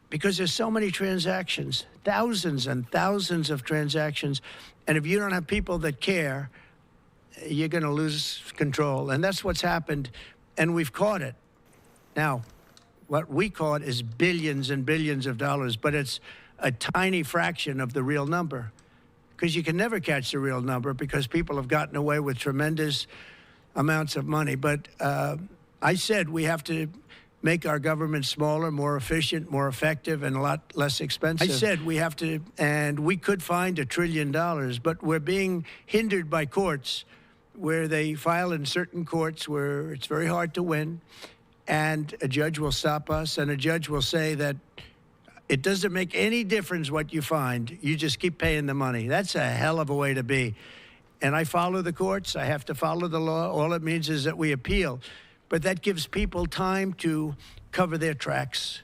because there's so many transactions, thousands and thousands of transactions. And if you don't have people that care, you're going to lose control. And that's what's happened. And we've caught it. Now, what we caught is billions and billions of dollars, but it's a tiny fraction of the real number, because you can never catch the real number because people have gotten away with tremendous amounts of money. But I said we have to make our government smaller, more efficient, more effective, and a lot less expensive. I said we have to, and we could find $1 trillion, but we're being hindered by courts where they file in certain courts where it's very hard to win, and a judge will stop us, and a judge will say that it doesn't make any difference what you find. You just keep paying the money. That's a hell of a way to be. And I follow the courts. I have to follow the law. All it means is that we appeal. But that gives people time to cover their tracks.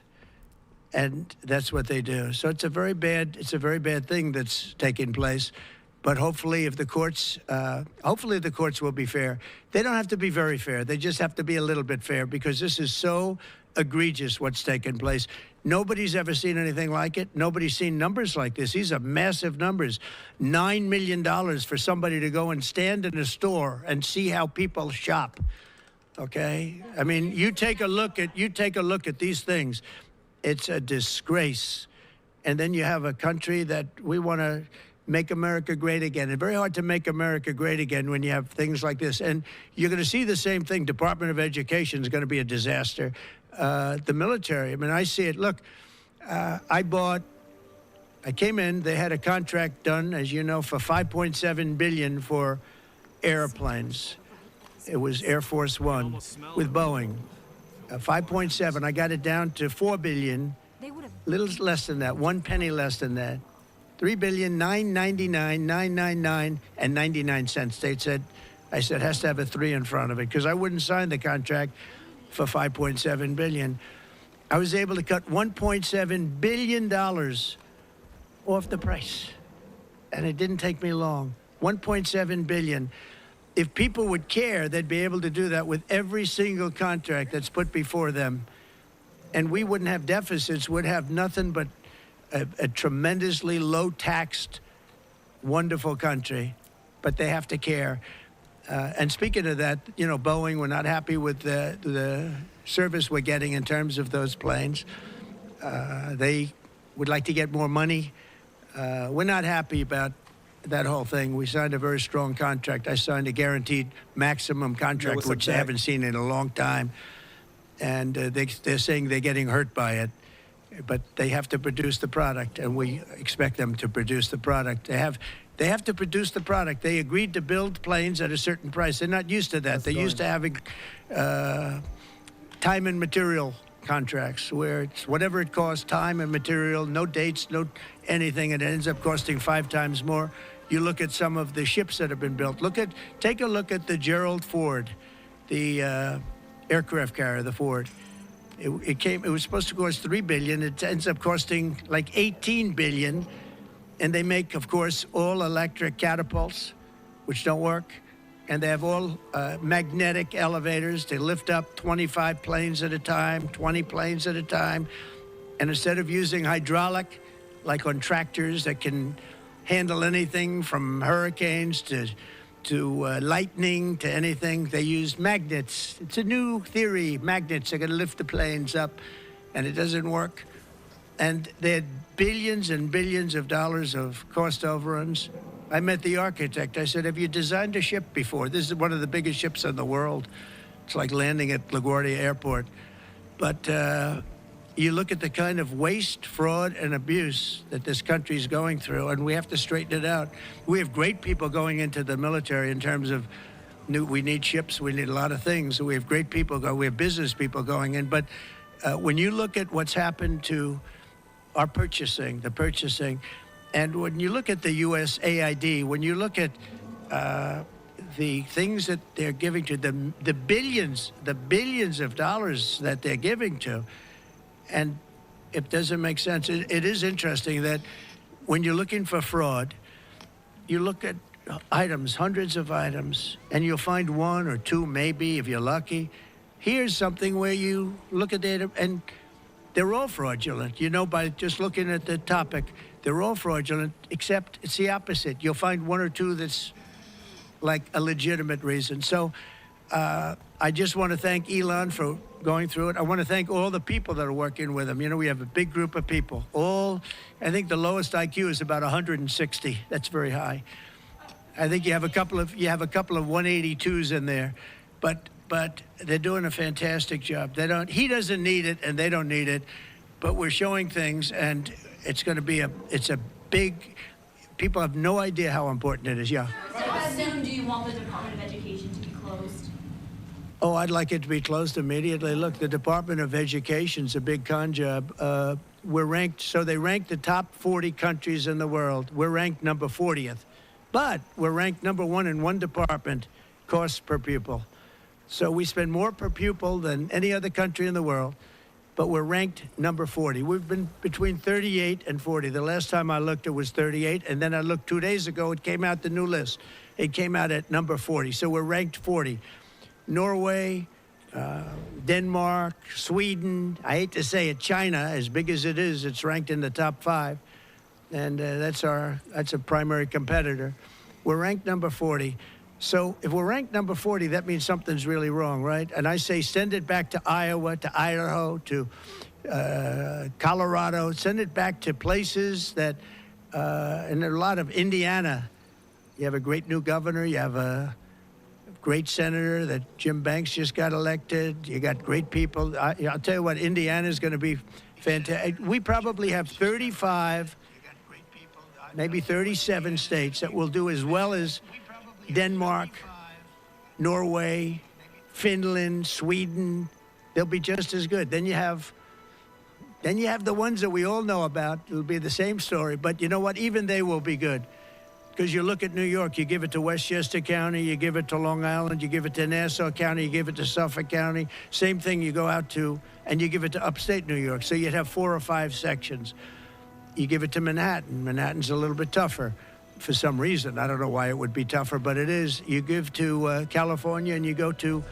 And that's what they do. So it's a very bad thing that's taking place. But hopefully the courts will be fair. They don't have to be very fair. They just have to be a little bit fair, because this is so egregious what's taken place. Nobody's ever seen anything like it. Nobody's seen numbers like this. These are massive numbers. $9 million for somebody to go and stand in a store and see how people shop. Okay? I mean, you take a look at these things. It's a disgrace. And then you have a country that we want to make America great again. It's very hard to make America great again when you have things like this. And you're going to see the same thing. Department of Education is going to be a disaster. The military, I mean, I see it. Look, I came in, they had a contract done, as you know, for $5.7 billion for airplanes. It was Air Force One with Boeing. 5.7, I got it down to $4 billion, little less than that, 1 penny less than that. $3,999,999 and 99 cents. I said, has to have a 3 in front of it, because I wouldn't sign the contract for $5.7 billion. I was able to cut $1.7 billion off the price. And it didn't take me long. $1.7 billion. If people would care, they'd be able to do that with every single contract that's put before them. And we wouldn't have deficits, would have nothing but a tremendously low-taxed, wonderful country. But they have to care. And speaking of that, you know, Boeing, we're not happy with the service we're getting in terms of those planes. They would like to get more money. We're not happy about that whole thing. We signed a very strong contract. I signed a guaranteed maximum contract, which they haven't seen in a long time. And they're saying they're getting hurt by it. But they have to produce the product, and we expect them to produce the product. They have to produce the product. They agreed to build planes at a certain price. They're not used to that. They're used to having time and material contracts, where it's whatever it costs, time and material, no dates, no anything, and it ends up costing 5 times more. You look at some of the ships that have been built. Take a look at the Gerald Ford, the aircraft carrier, the Ford. It was supposed to cost $3 billion. It ends up costing like $18 billion. And they make, of course, all electric catapults, which don't work. And they have all magnetic elevators to lift up 25 planes at a time, 20 planes at a time. And instead of using hydraulic, like on tractors that can handle anything from hurricanes to lightning to anything, they use magnets. It's a new theory. Magnets are going to lift the planes up, and it doesn't work. And they had billions and billions of dollars of cost overruns. I met the architect. I said, have you designed a ship before? This is one of the biggest ships in the world. It's like landing at LaGuardia Airport. But you look at the kind of waste, fraud, and abuse that this country is going through, and we have to straighten it out. We have great people going into the military in terms of we need ships, we need a lot of things. We have great people we have business people going in. But when you look at what's happened to our purchasing, and when you look at the USAID, when you look at the things that they're giving to them, the billions of dollars that they're giving to, and it doesn't make sense. It is interesting that when you're looking for fraud, you look at items, hundreds of items, and you'll find 1 or 2, maybe, if you're lucky. Here's something where you look at it, and They're all fraudulent. You know, by just looking at the topic, they're all fraudulent, except it's the opposite. You'll find one or two that's like a legitimate reason. So I just want to thank Elon for going through it. I want to thank all the people that are working with him. You know, we have a big group of people. I think the lowest IQ is about 160. That's very high. I think you have a couple of 182s in there, but they're doing a fantastic job. He doesn't need it, and they don't need it, but we're showing things, and it's going to be it's a big. People have no idea how important it is. Yeah. So how soon do you want the Department of Education to be closed? Oh, I'd like it to be closed immediately. Look, the Department of Education's a big con job. We're ranked, so they rank the top 40 countries in the world. We're ranked number 40th, but we're ranked number 1 in one department, costs per pupil. So we spend more per pupil than any other country in the world, but we're ranked number 40. We've been between 38 and 40. The last time I looked, it was 38, and then I looked 2 days ago, it came out the new list. It came out at number 40, so we're ranked 40. Norway, Denmark, Sweden, I hate to say it, China, as big as it is, it's ranked in the top 5, and that's a primary competitor. We're ranked number 40. So if we're ranked number 40, that means something's really wrong, right? And I say send it back to Iowa, to Idaho, to Colorado. Send it back to places that, and there are a lot of Indiana. You have a great new governor. You have a great senator that Jim Banks just got elected. You got great people. I'll tell you what, Indiana's going to be fantastic. We probably have 35, maybe 37 states that will do as well as Denmark, Norway, Finland, Sweden. They'll be just as good. Then you have the ones that we all know about. It'll be the same story. But you know what? Even they will be good. Because you look at New York, you give it to Westchester County, you give it to Long Island, you give it to Nassau County, you give it to Suffolk County. Same thing you go out to, and you give it to upstate New York. So you'd have 4 or 5 sections. You give it to Manhattan. Manhattan's a little bit tougher for some reason. I don't know why it would be tougher, but it is. You give to California, and you go to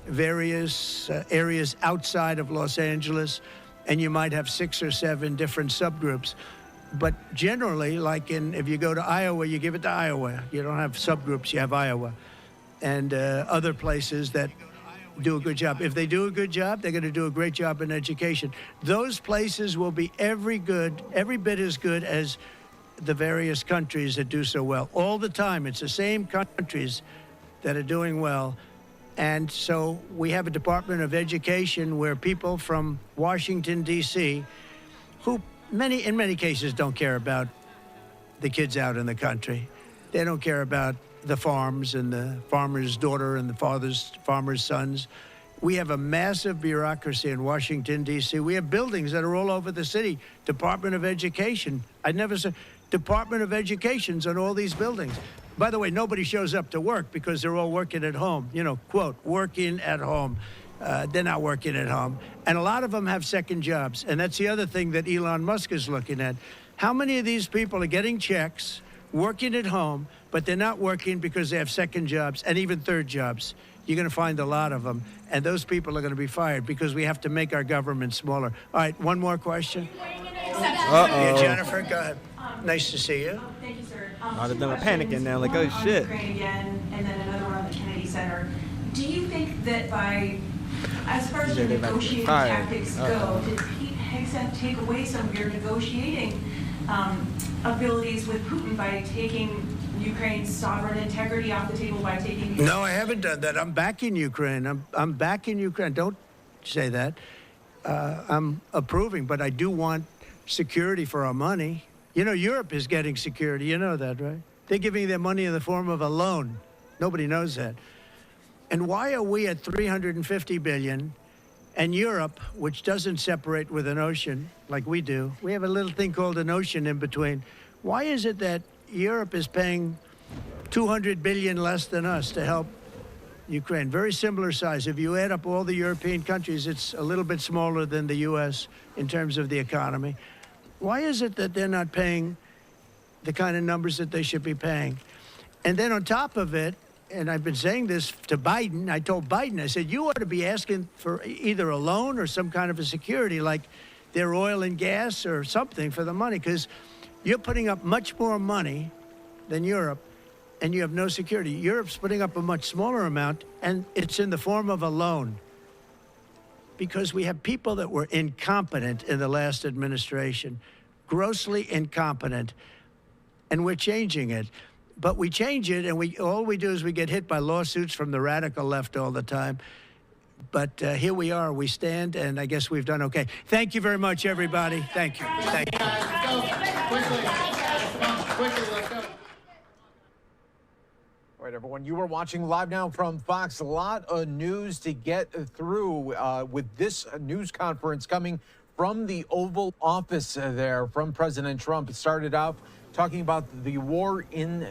various areas outside of Los Angeles, and you might have 6 or 7 different subgroups. But generally, like if you go to Iowa, you give it to Iowa. You don't have subgroups, you have Iowa. And other places that do a good job. If they do a good job, they're going to do a great job in education. Those places will be every bit as good as the various countries that do so well. All the time, it's the same countries that are doing well. And so we have a Department of Education where people from Washington, D.C., who in many cases don't care about the kids out in the country. They don't care about the farms and the farmer's daughter and the farmer's sons. We have a massive bureaucracy in Washington, D.C. We have buildings that are all over the city. Department of Education. I never said Department of Education's on all these buildings. By the way, nobody shows up to work because they're all working at home. You know, quote, working at home. They're not working at home. And a lot of them have second jobs. And that's the other thing that Elon Musk is looking at. How many of these people are getting checks, working at home, but they're not working because they have second jobs and even third jobs? You're going to find a lot of them. And those people are going to be fired because we have to make our government smaller. All right, one more question. Yeah, Jennifer, go ahead. Nice to see you. Thank you, sir. A lot of them are panicking now, like, oh, shit. Ukraine again, and then another one on the Kennedy Center. Do you think that as far as the negotiating tactics go, did Pete Hegseth take away some of your negotiating abilities with Putin by taking Ukraine's sovereign integrity off the table by taking... No, I haven't done that. I'm backing Ukraine. I'm backing Ukraine. Don't say that. I'm approving, but I do want security for our money. You know, Europe is getting security. You know that, right? They're giving their money in the form of a loan. Nobody knows that. And why are we at $350 billion and Europe, which doesn't separate with an ocean like we do, we have a little thing called an ocean in between. Why is it that Europe is paying $200 billion less than us to help Ukraine? Very similar size. If you add up all the European countries, it's a little bit smaller than the U.S. in terms of the economy. Why is it that they're not paying the kind of numbers that they should be paying? And then on top of it, and I've been saying this to Biden, I told Biden, I said, you ought to be asking for either a loan or some kind of a security like their oil and gas or something for the money, because you're putting up much more money than Europe, and you have no security. Europe's putting up a much smaller amount, and it's in the form of a loan. Because we have people that were incompetent in the last administration, grossly incompetent, and we're changing it. But we change it, and all we do is we get hit by lawsuits from the radical left all the time. But here we are, we stand, and I guess we've done okay. Thank you very much, everybody. Thank you. Thank you. Quickly, let's go. All right, everyone, you are watching live now from Fox. A lot of news to get through with this news conference coming from the Oval Office there from President Trump. It started out talking about the war in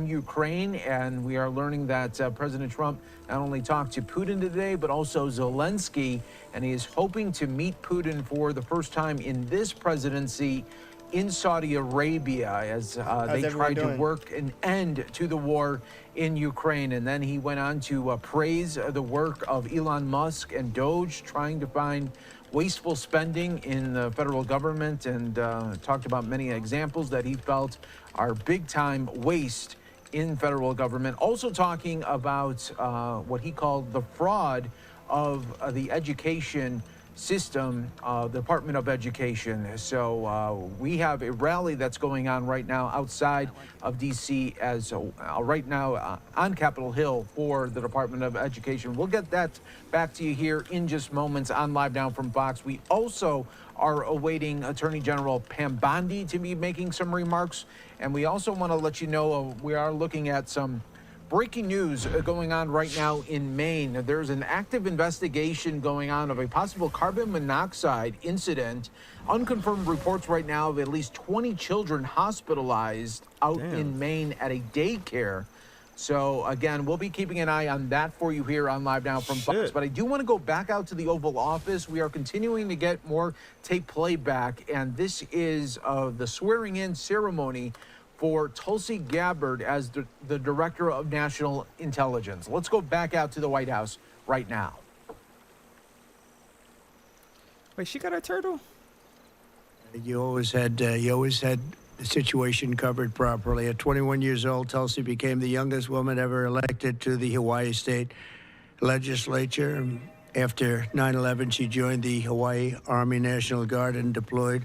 Ukraine, and we are learning that President Trump not only talked to Putin today, but also Zelensky, and he is hoping to meet Putin for the first time in this presidency in Saudi Arabia as they try to work an end to the war in Ukraine. And then he went on to praise the work of Elon Musk and Doge, trying to find wasteful spending in the federal government, and talked about many examples that he felt are big-time waste in federal government. Also talking about what he called the fraud of the education system, the Department of Education. So we have a rally that's going on right now outside of D.C. as right now on Capitol Hill for the Department of Education. We'll get that back to you here in just moments on Live Now from Fox. We also are awaiting Attorney General Pam Bondi to be making some remarks. And we also want to let you know we are looking at some breaking news going on right now in Maine. There's an active investigation going on of a possible carbon monoxide incident. Unconfirmed reports right now of at least 20 children hospitalized out in Maine at a daycare. So again, we'll be keeping an eye on that for you here on Live Now from Fox. But I do want to go back out to the Oval Office. We are continuing to get more tape playback, and this is the swearing-in ceremony for Tulsi Gabbard as the Director of National Intelligence. Let's go back out to the White House right now. Wait, she got a turtle? You always had the situation covered properly. At 21 years old, Tulsi became the youngest woman ever elected to the Hawaii State Legislature. After 9/11, she joined the Hawaii Army National Guard and deployed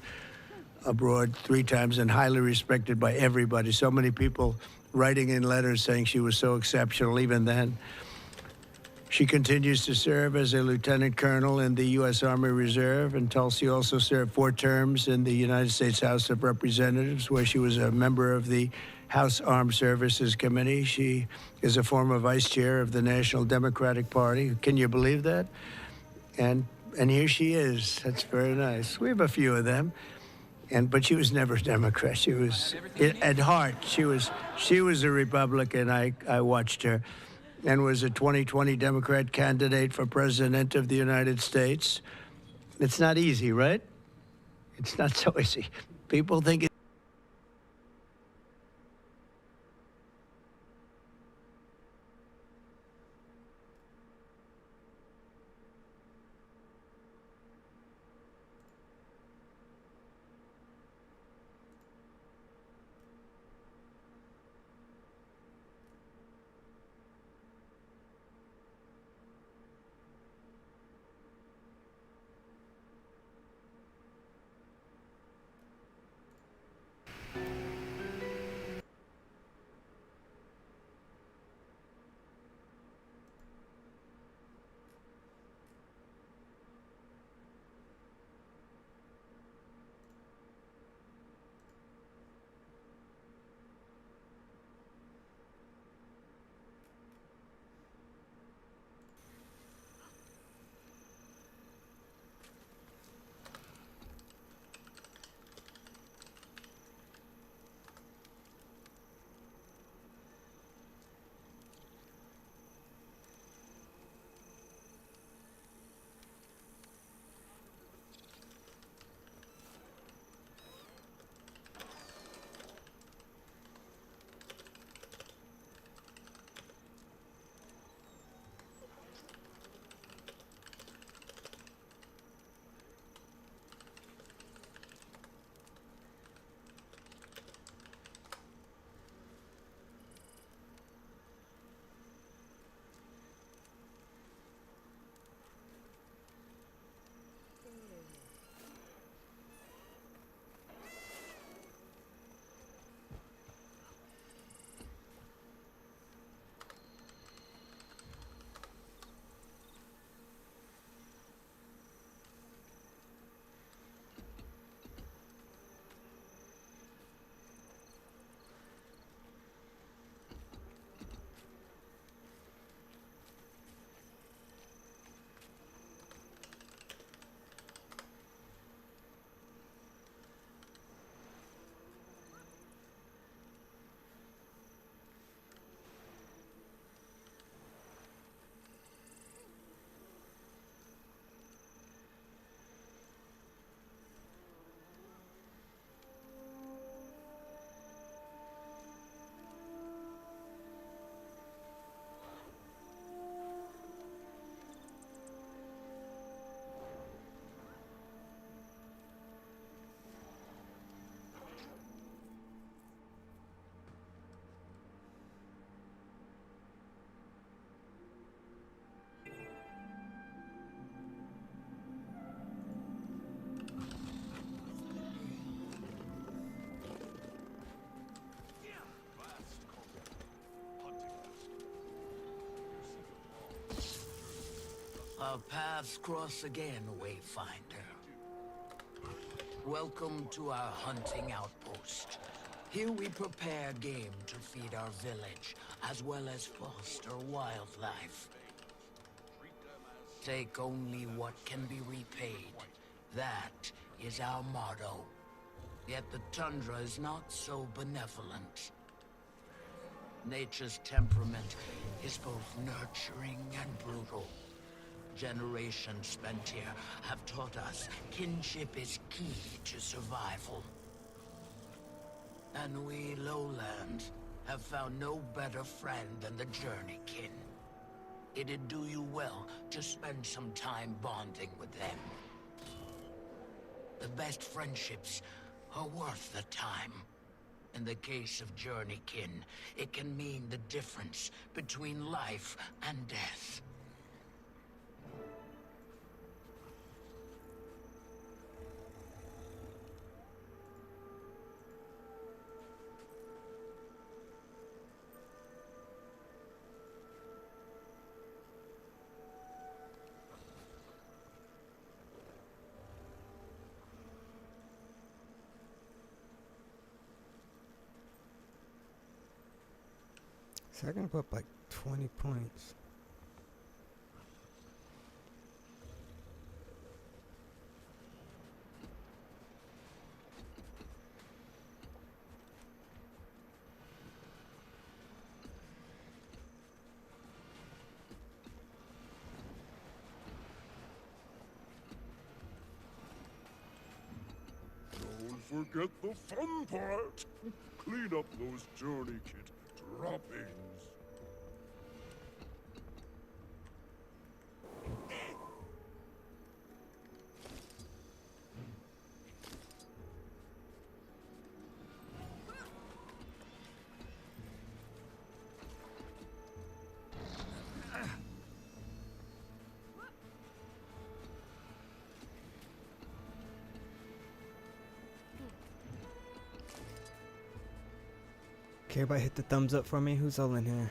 abroad 3 times, and highly respected by everybody. So many people writing in letters saying she was so exceptional even then. She continues to serve as a lieutenant colonel in the U.S. Army Reserve, and Tulsi also served 4 terms in the United States House of Representatives, where she was a member of the House Armed Services Committee. She is a former vice chair of the National Democratic Party. Can you believe that? And here she is. That's very nice. We have a few of them. But she was never a Democrat. She was, at heart, she was a Republican. I watched her, and was a 2020 Democrat candidate for President of the United States. It's not easy, right? It's not so easy. People think it. Our paths cross again, Wayfinder. Welcome to our hunting outpost. Here we prepare game to feed our village, as well as foster wildlife. Take only what can be repaid. That is our motto. Yet the tundra is not so benevolent. Nature's temperament is both nurturing and brutal. Generations spent here have taught us kinship is key to survival. And we lowlands have found no better friend than the journeykin. It'd do you well to spend some time bonding with them. The best friendships are worth the time. In the case of journeykin, it can mean the difference between life and death. So I can put up like 20 points. Don't forget the fun part. Clean up those journey kit droppings. Okay, everybody hit the thumbs up for me. Who's all in here?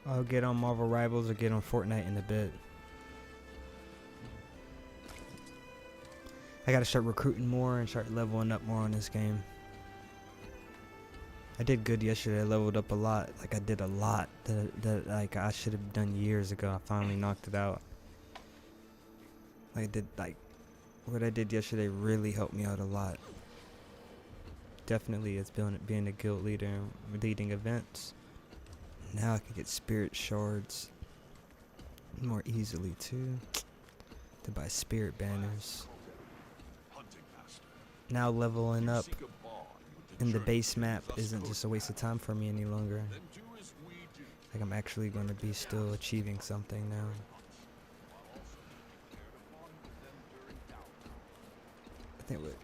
I'll get on Marvel Rivals or get on Fortnite in a bit. I gotta start recruiting more and start leveling up more on this game. I did good yesterday. I leveled up a lot. Like I did a lot that like I should have done years ago. I finally knocked it out. I did like what I did yesterday really helped me out a lot. Definitely, it's being a guild leader and leading events. Now I can get spirit shards more easily too. To buy spirit banners. Now leveling up in the base map isn't just a waste of time for me any longer. Like I'm actually going to be still achieving something now. I think what.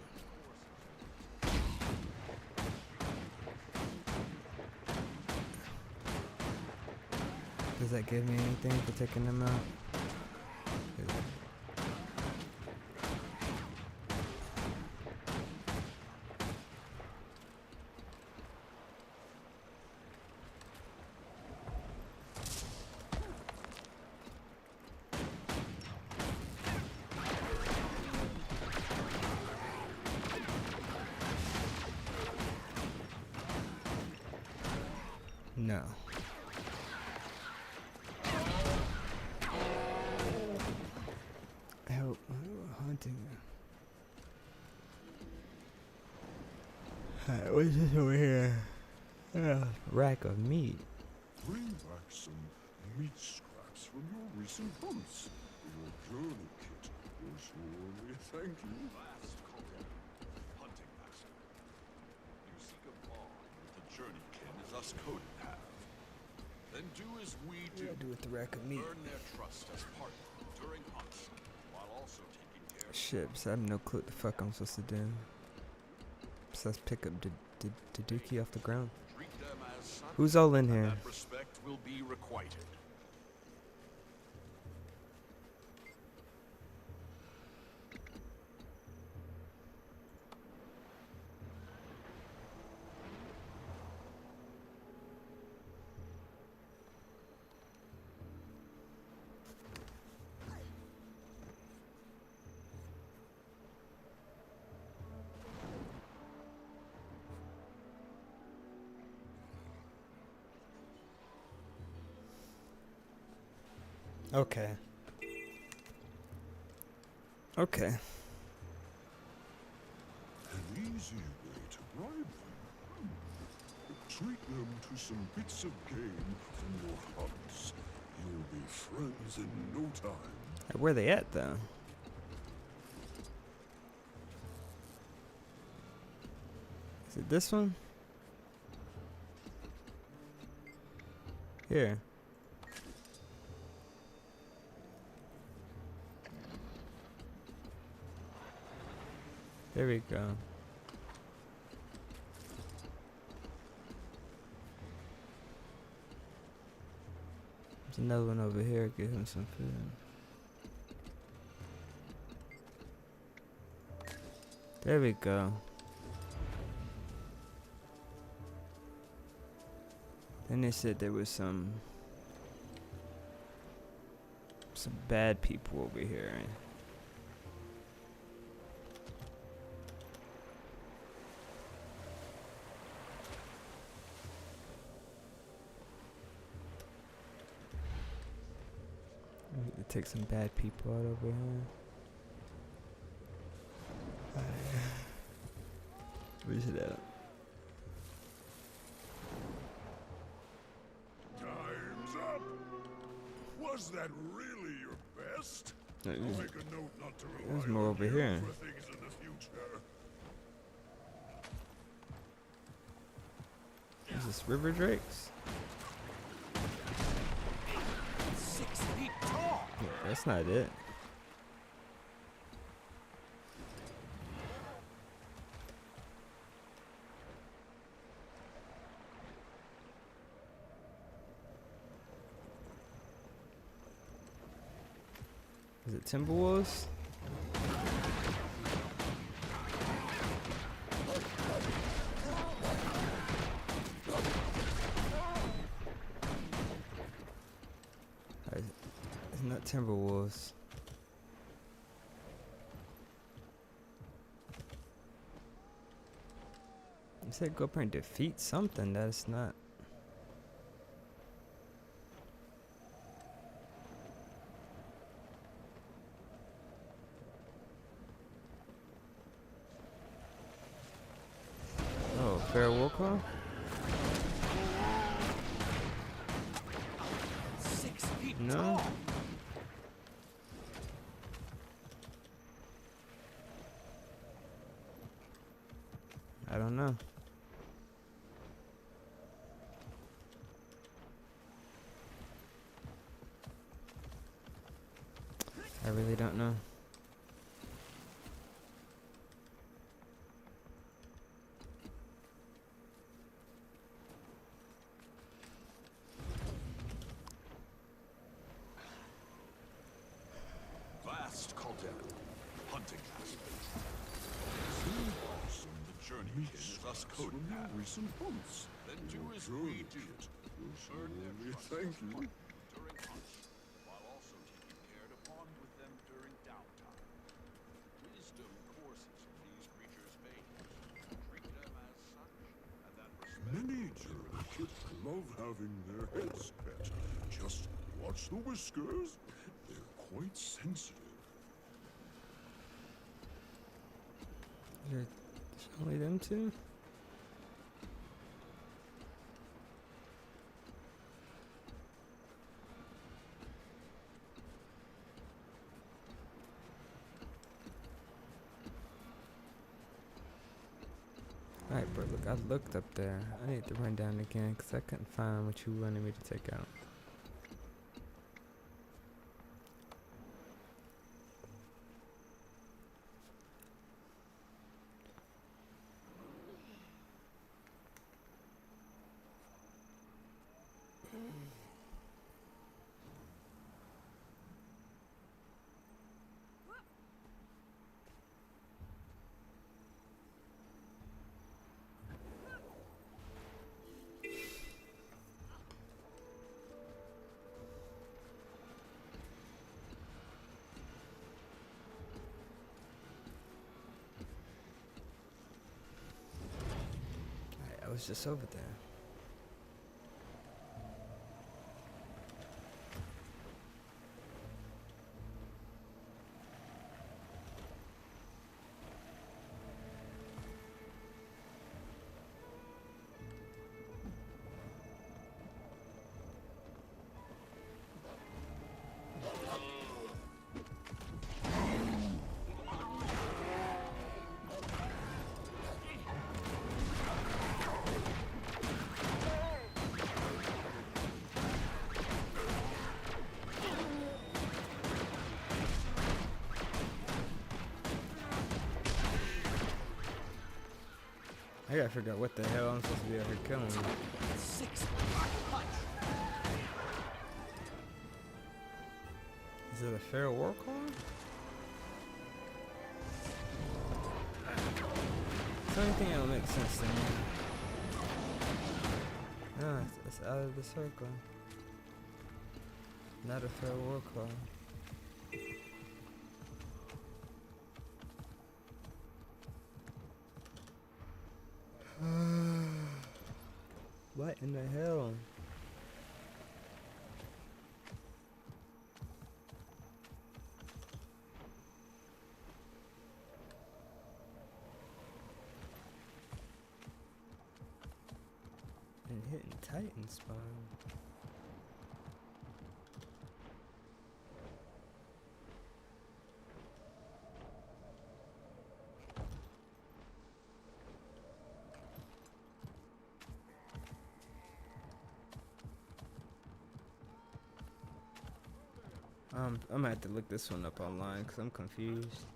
Does that give me anything for taking them out? No. Help, hunting. Alright, what's this over here? Rack of meat. Bring back some meat scraps from your recent hunts. Your journey kit will surely thank you. Hunting master. You seek a bond with the journeykin as us coded have. Then do as we do. What do I do with the rack of meat? Earn their trust as partner during hunts, while also Shit, so I have no clue what the fuck I'm supposed to do. Besides pick up the dookie off the ground. Treat them as such, Who's all in and here? that respect will be requited. Okay. Okay. An easy way to bribe them. Treat them to some bits of game from your hunts. You'll be friends in no time. Where they at though? Is it this one? Here. There we go. There's another one over here. Give him some food. There we go. Then they said there was some bad people over here. We need to take some bad people out over here. Where's it at? Time's up. Was that really your best? No, I'll there's- make a note not to there's rely more on over you here. for things in the future. Is this river drakes? 6 feet tall. Yeah, that's not it. Is it Timberwolves? It's not Timberwolves. You said go up here and defeat something. That's not. Oh, fair will call? 6 feet No. tall. I don't know. I really don't know. Vast Caldera, hunting master. See awesome the journey kit is us code from recent hunts. Then do as we do. Will surely thank you. During hunts, while also taking care to bond with them during downtime. Wisdom courses in these creatures' veins. Treat them as such, and that respect. Many journey kits love having their heads pet. Just watch the whiskers. They're quite sensitive. There's only them two? Alright, bro, look, I looked up there. I need to run down again because I couldn't find what you wanted me to take out. was just over there. I gotta figure out what the hell I'm supposed to be out here killing. Is it a fair war call? It's the only thing that'll make sense to me. No, it's out of the circle. Not a fair war call. What in the hell? And hitting Titan spawn. I'm gonna have to look this one up online because I'm confused.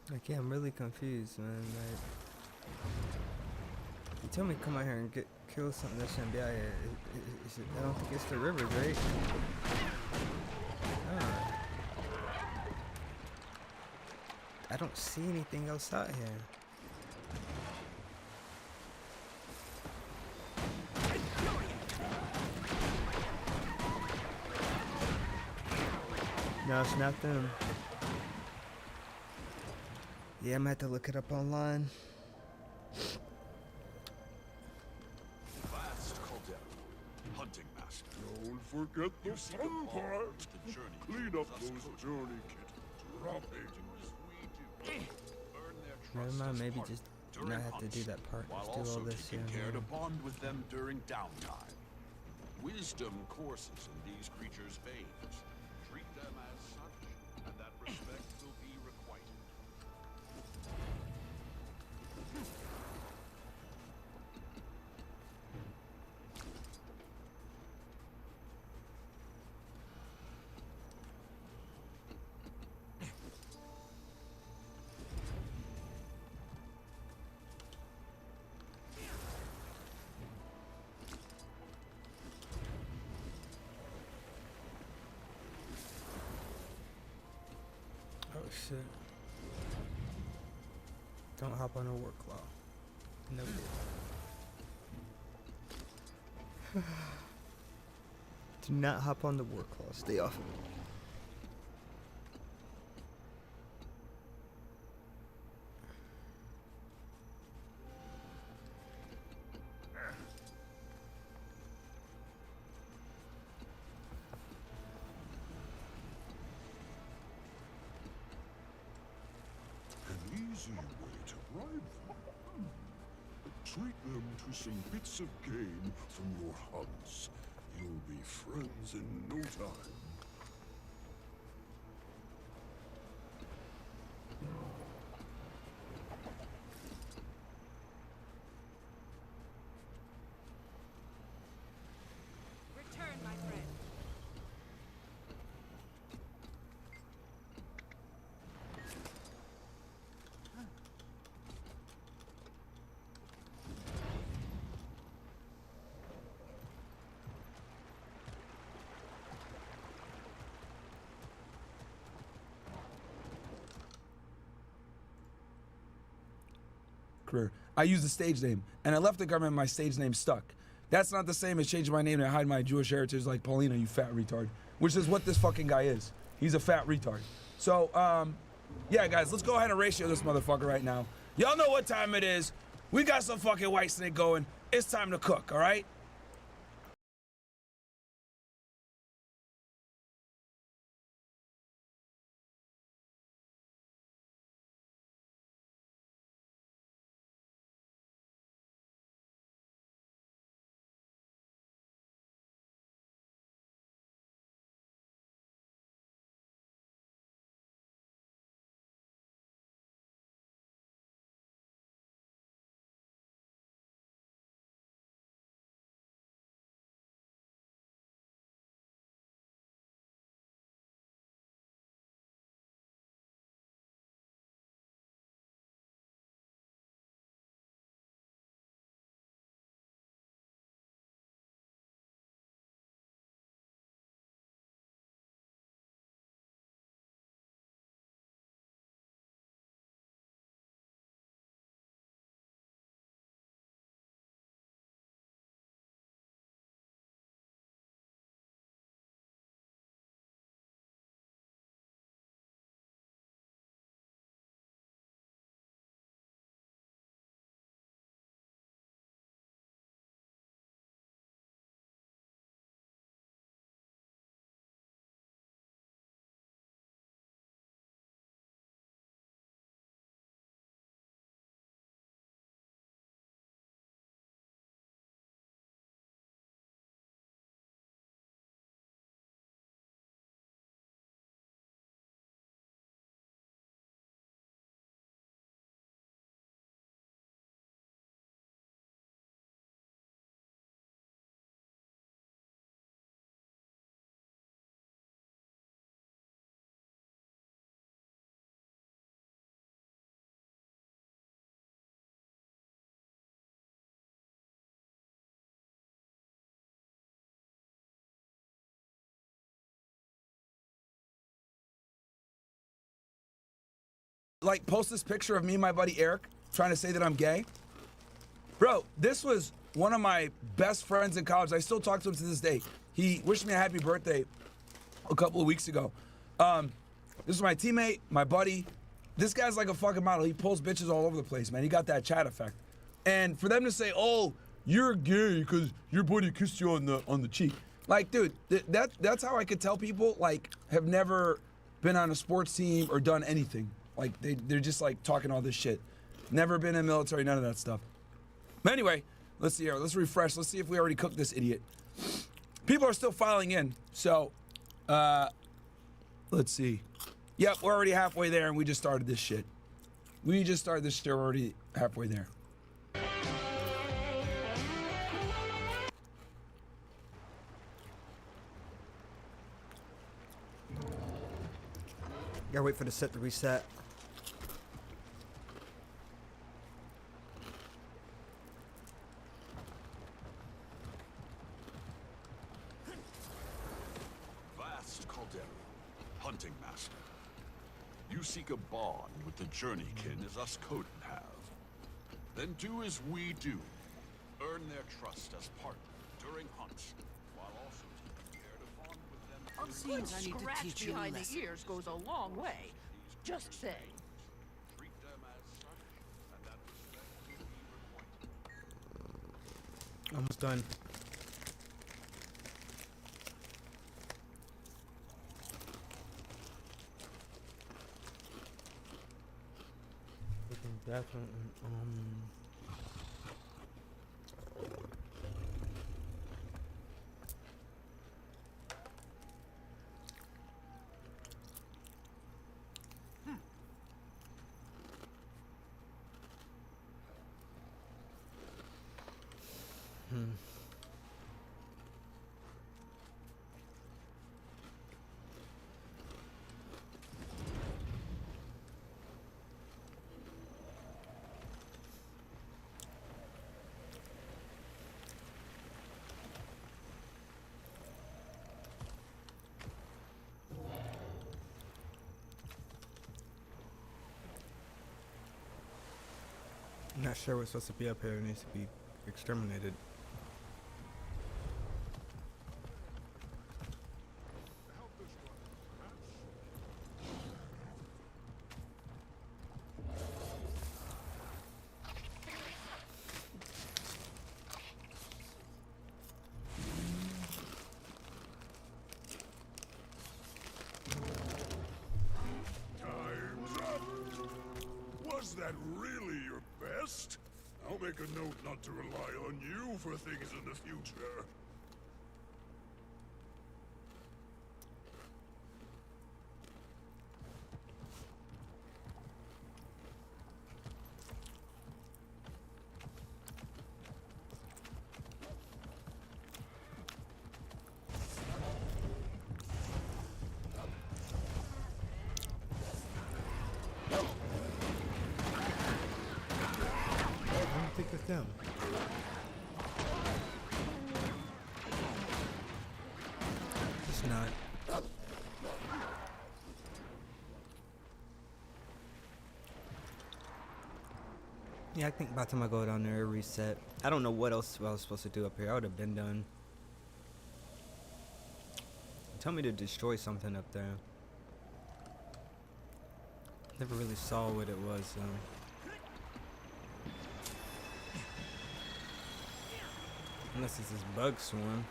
Like, yeah, I'm really confused, man. Like, you told me to come out here and kill something that shouldn't be out here. I don't think it's the river, right? I don't see anything else out here. No, it's not them. Yeah, I'm gonna have to look it up online. Vast Caldera, hunting master. Don't forget the fun part. Clean up those journey kit droppings. Never mind, maybe just not have to do that part. Just do all this here. Care to bond with them during downtime. Wisdom courses in these creatures' veins. Treat them as such, and that respect will be requited. Oh shit. Don't hop on a work law. No deal. Do not hop on the work law. Stay off of it. An easy way to bribe them. Treat them to some bits of game from your hunts. You'll be friends in no time. Return, my friend. career. I used the stage name, and I left the government, my stage name stuck. That's not the same as changing my name and hide my Jewish heritage like Paulina, you fat retard. Which is what this fucking guy is. He's a fat retard. So, yeah, guys, let's go ahead and ratio this motherfucker right now. Y'all know what time it is. We got some fucking White Snake going. It's time to cook, all right? Like, post this picture of me and my buddy Eric trying to say that I'm gay. Bro, this was one of my best friends in college. I still talk to him to this day. He wished me a happy birthday a couple of weeks ago. This is my teammate, my buddy. This guy's like a fucking model. He pulls bitches all over the place, man. He got that chat effect. And for them to say, oh, you're gay because your buddy kissed you on the cheek. Like, dude, that's how I could tell people, like, have never been on a sports team or done anything. Like, they're just, like, talking all this shit. Never been in the military, none of that stuff. But anyway, let's see here. Let's refresh. Let's see if we already cooked this idiot. People are still filing in, so, let's see. Yep, we're already halfway there, and we just started this shit. We just started this shit, we're already halfway there. Gotta wait for the set to reset. Vast Caldera, hunting master. You seek a bond with the journeykin as us Coden have. Then do as we do. Earn their trust as partner during hunts, while also taking care to bond with them. A good scratch behind the ears goes a long way. Just saying. Treat them as such, and that respect will be requited. Almost done. Definitely. I'm not sure what's supposed to be up here. It needs to be exterminated. Time's up. Was that really your best? I'll make a note not to rely on you for things in the future. I don't think it's them. It's not. Yeah, I think by the time I go down there, it reset. I don't know what else I was supposed to do up here. I would have been done. Tell me to destroy something up there. Never really saw what it was. Unless it's this bug swarm.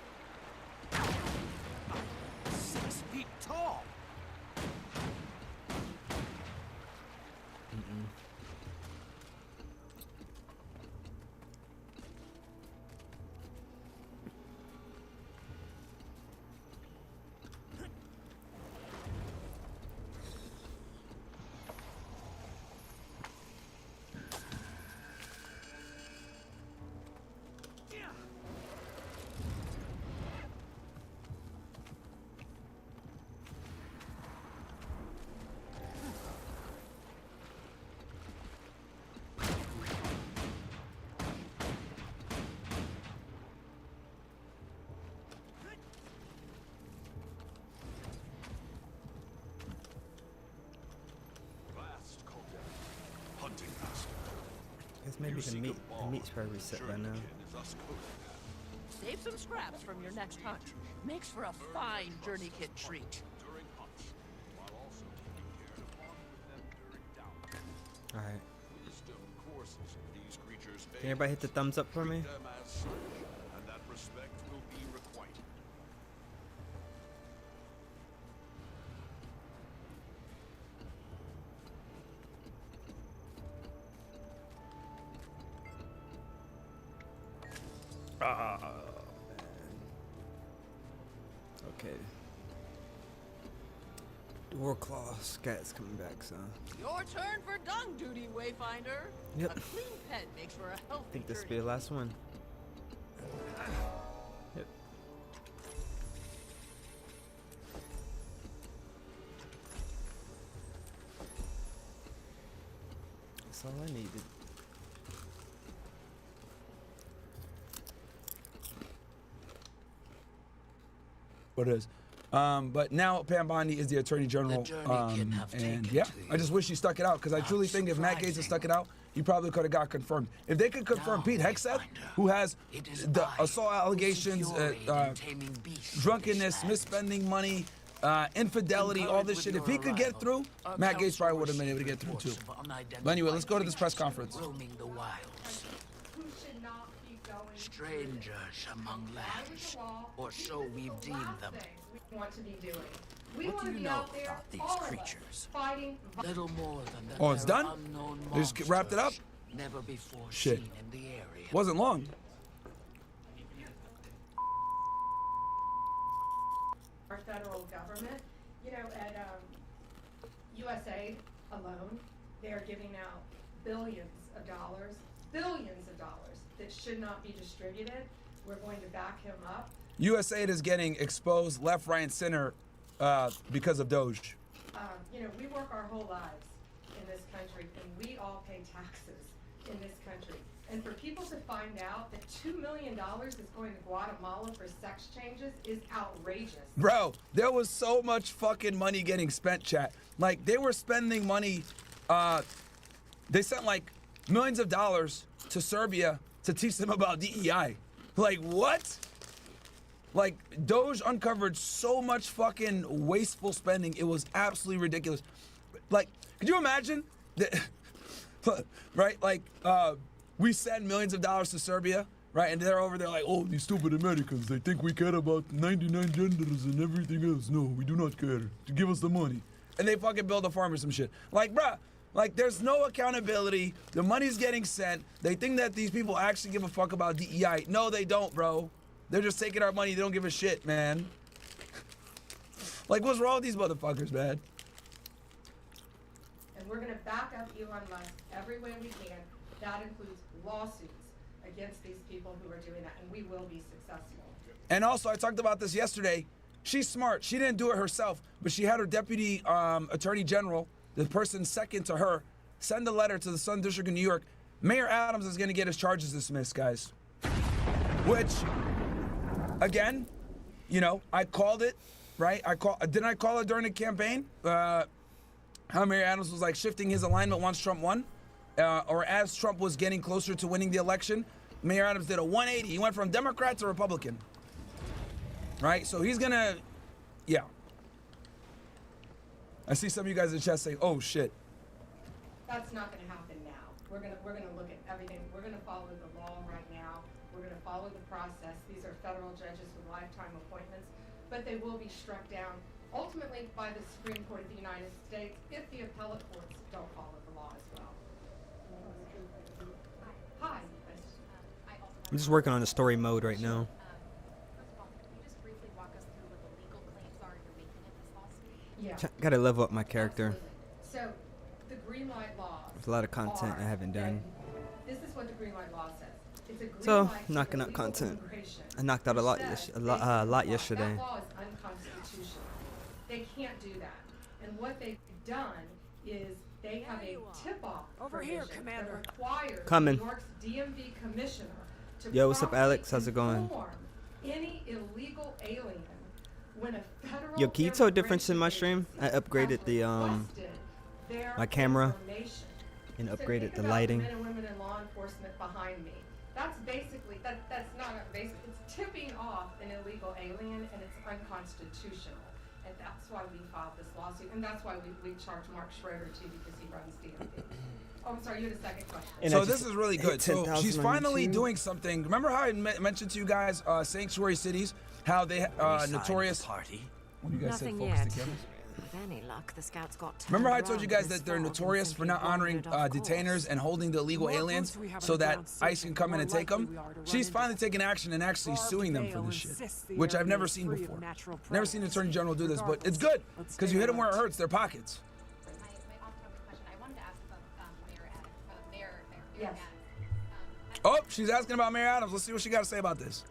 6 feet tall. Vast caldera. Hunting master. Guess maybe the meat's probably reset by now. Journeykin is us coated half. Save some scraps from your next hunt. Makes for a fine journey kit treat. During hunts, while also taking care to bond with them during downtime. Alright. Wisdom courses in these creatures' Can everybody hit the thumbs up for me? treat them as such, and that respect will be requited. Okay. Warclaw Scat's coming back, so. Your turn for dung duty, Wayfinder. Yep. A clean pen makes for a healthy I think this will be journey. the last one. Yep. That's all I needed. What it is. But now Pam Bondi is the Attorney General. The Journeykin have And taken yeah, to I just you. wish he stuck it out because I Not truly think if Matt Gates had surprising. stuck it out, he probably could have got confirmed. If they could confirm Now, Pete Hegseth, Wayfinder, who has it is the I assault who allegations, see fury in taming beasts of drunkenness, this land. misspending money, infidelity, all this Concurrent shit. with If he your could get arrival, through, our Matt Gates council probably would have been able to received get through too. reports of unidentified But anyway, let's go to this press creatures conference. roaming the wilds. Who should not be going Strangers among lands, or so we've deemed them. we want to be doing. We What want do to you be know out there, about these all creatures? of us, fighting. Little more than that. Oh, it's they're done? unknown They just wrapped it up? monsters Never before Shit. seen in the area. Wasn't long. Our federal government, you know, at USAID alone, they're giving out billions of dollars that should not be distributed. We're going to back him up. USAID is getting exposed left, right, and center because of Doge. You know, we work our whole lives in this country, and we all pay taxes in this country. And for people to find out that $2 million is going to Guatemala for sex changes is outrageous. Bro, there was so much fucking money getting spent, chat. Like, they were spending money, they sent like millions of dollars to Serbia to teach them about DEI. Like, what? Like, Doge uncovered so much fucking wasteful spending. It was absolutely ridiculous. Like, could you imagine that, right? Like, we send millions of dollars to Serbia, right? And they're over there like, oh, these stupid Americans, they think we care about 99 genders and everything else. No, we do not care. Give us the money. And they fucking build a farm or some shit. Like, bruh, like, there's no accountability. The money's getting sent. They think that these people actually give a fuck about DEI. No, they don't, bro. They're just taking our money. They don't give a shit, man. Like, what's wrong with these motherfuckers, man? And we're gonna back up Elon Musk every way we can. That includes lawsuits against these people who are doing that, and we will be successful. And also, I talked about this yesterday. She's smart. She didn't do it herself, but she had her deputy attorney general, the person second to her, send a letter to the Southern District of New York. Mayor Adams is going to get his charges dismissed, guys. Which, again, you know, I called it, right? Didn't I call it during the campaign? How Mayor Adams was like shifting his alignment once Trump won, or as Trump was getting closer to winning the election. Mayor Adams did a 180. He went from Democrat to Republican. Right? So he's gonna, yeah. I see some of you guys in the chat saying, oh shit. That's not gonna happen now. We're gonna look at everything. We're gonna follow the law right now. We're gonna follow the process. These are federal judges with lifetime appointments, but they will be struck down ultimately by the Supreme Court of the United States if the appellate courts don't follow the law as well. Hi. I'm just working on the story mode right now. Yeah. Gotta level up my character. So, the green light laws. There's a lot of content I haven't done. This is what the green light law says. It's a green So, light to knocking out illegal content. immigration, I knocked out a lot, which says a lot yesterday. That law is unconstitutional. They can't do that. And what they've done is they have a tip-off Over here, provision Commander. that requires Coming. New York's DMV commissioner to Yo, what's up, promptly Alex? How's it going? inform any illegal alien when a federal Yo, can you tell a difference in my stream? I immigration upgraded the has requested their my camera information. and So upgraded think the about lighting. men and women in law enforcement behind me. That's basically that's not a basic. It's tipping off an illegal alien, and it's unconstitutional. And that's why we filed this lawsuit, and that's why we charged Mark Schroeder too, because he runs DMV. Oh, I'm sorry, you had a second question. And So I this just is really hit good. So 10,000 she's on finally YouTube. doing something. Remember how I mentioned to you guys sanctuary cities, how they notorious. Party. What do you guys say, Nothing focus yet. the cameras? With any luck, the scouts got Remember how I turned told you around guys this that they're fall notorious and for not simply honoring wandered off detainers course. and holding the illegal The more aliens boots we have so on the that ground ICE can come in and searching, take the them? more likely we are to She's run finally into taking action and actually Barb suing them for Vale this shit, insists the which I've area never is seen free of before. natural Never seen an predators. attorney general do this, but it's Regardless, good let's because stay you hit them where it alert. hurts, their pockets. My off-topic question, I wanted to ask about Mayor Yes. Adams. Oh, she's asking about Mayor Adams. Let's see what she got to say about this.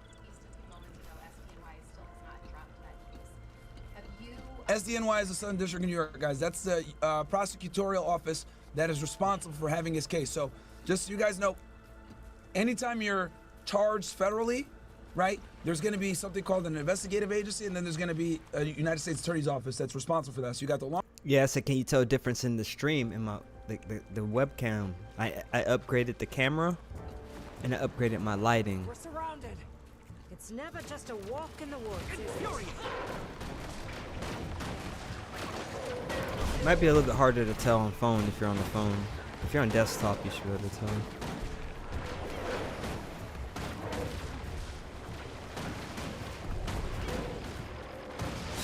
SDNY is the Southern District of New York, guys. That's the prosecutorial office that is responsible for having his case. So just so you guys know, anytime you're charged federally, right, there's going to be something called an investigative agency, and then there's going to be a United States Attorney's Office that's responsible for that. So you got the long. Yeah, so can you tell a difference in the stream in my the webcam? I upgraded the camera and I upgraded my lighting. We're surrounded. It's never just a walk in the woods. Is it? Might be a little bit harder to tell on phone if you're on the phone. If you're on desktop, you should be able to tell.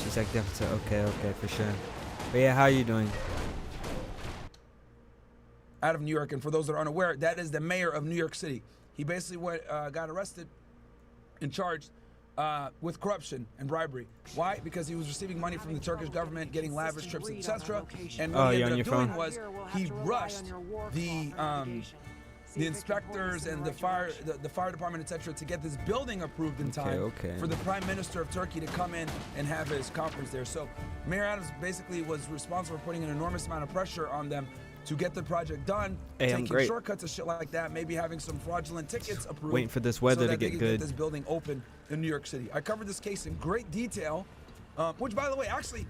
She's like, definitely okay, for sure. But yeah, how are you doing? Out of New York, and for those that are unaware, that is the mayor of New York City. He basically got arrested and charged with corruption and bribery. Why? Because he was receiving money from the Turkish government, getting lavish trips, etc. And what he ended up doing was he rushed the inspectors and the fire department, etc., to get this building approved in time for the Prime Minister of Turkey to come in and have his conference there. So Mayor Adams basically was responsible for putting an enormous amount of pressure on them to get the project done, taking shortcuts and shit like that, maybe having some fraudulent tickets approved. Waiting for this weather so to that they get could good. Get this building open in New York City. I covered this case in great detail, which, by the way, actually,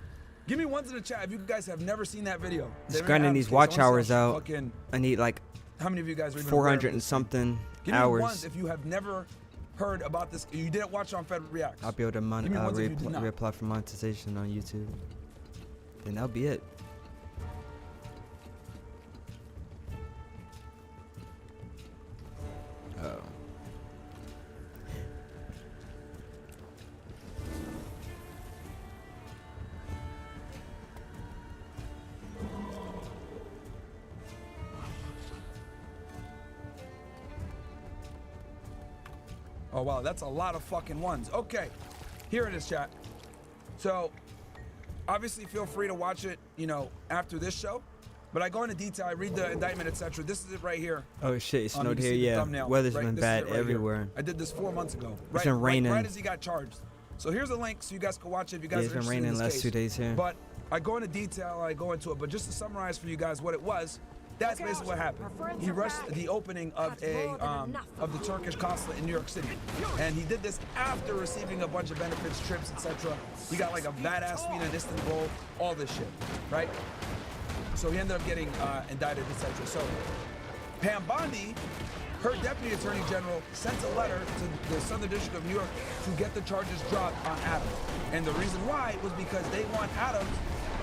give me ones in the chat if you guys have never seen that video. Just grinding these watch hours out. I need like How many of you guys are even 400 and something Give me hours. ones if you have never heard about this. You didn't watch on Fed Reacts. I'll be able to Give me ones if you did not. reapply for monetization on YouTube. Then that'll be it. Oh. Oh, wow, that's a lot of fucking ones. Okay, here it is, chat. So, obviously, feel free to watch it, you know, after this show. But I go into detail, I read the indictment, etc. This is it right here. Oh shit, it You snowed can here, see the yeah. thumbnail, Weather's right? been This is bad it right here. everywhere. I did this 4 months ago. It's been raining. Right as he got charged. So here's a link so you guys can watch it if you guys Yeah, it's are been interested in raining this last case. 2 days here. But I go into detail, I go into it. But just to summarize for you guys what it was, that's basically what happened. He rushed the opening of the Turkish consulate in New York City, and he did this after receiving a bunch of benefits, trips, etc. He got like a badass suite in Istanbul, all this shit, right? So he ended up getting indicted, etc. So Pam Bondi, her deputy attorney general, sent a letter to the Southern District of New York to get the charges dropped on Adams. And the reason why was because they want Adams,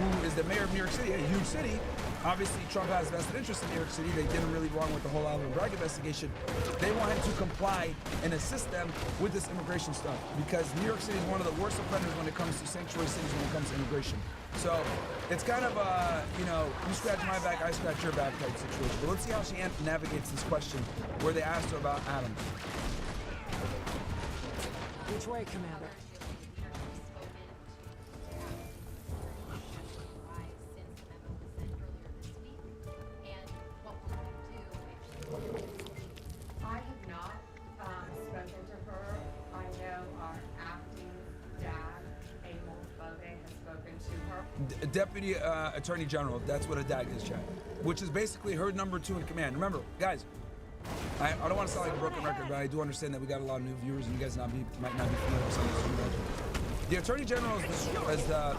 who is the mayor of New York City, a huge city. Obviously, Trump has vested interest in New York City. They did him really wrong with the whole Alvin Bragg investigation. They want him to comply and assist them with this immigration stuff because New York City is one of the worst offenders when it comes to sanctuary cities, when it comes to immigration. So it's kind of a, you know, you scratch my back, I scratch your back type situation. But let's see how she navigates this question where they asked her about Adams. Which way, Commander? I have not spoken to her. I know our acting dad, Emil Bode, has spoken to her. Deputy Attorney General, that's what a DAG is, Chad. Which is basically her number 2 in command. Remember, guys, I don't want to sound like a broken record, but I do understand that we got a lot of new viewers and you guys might not be familiar with some of this. The Attorney General is the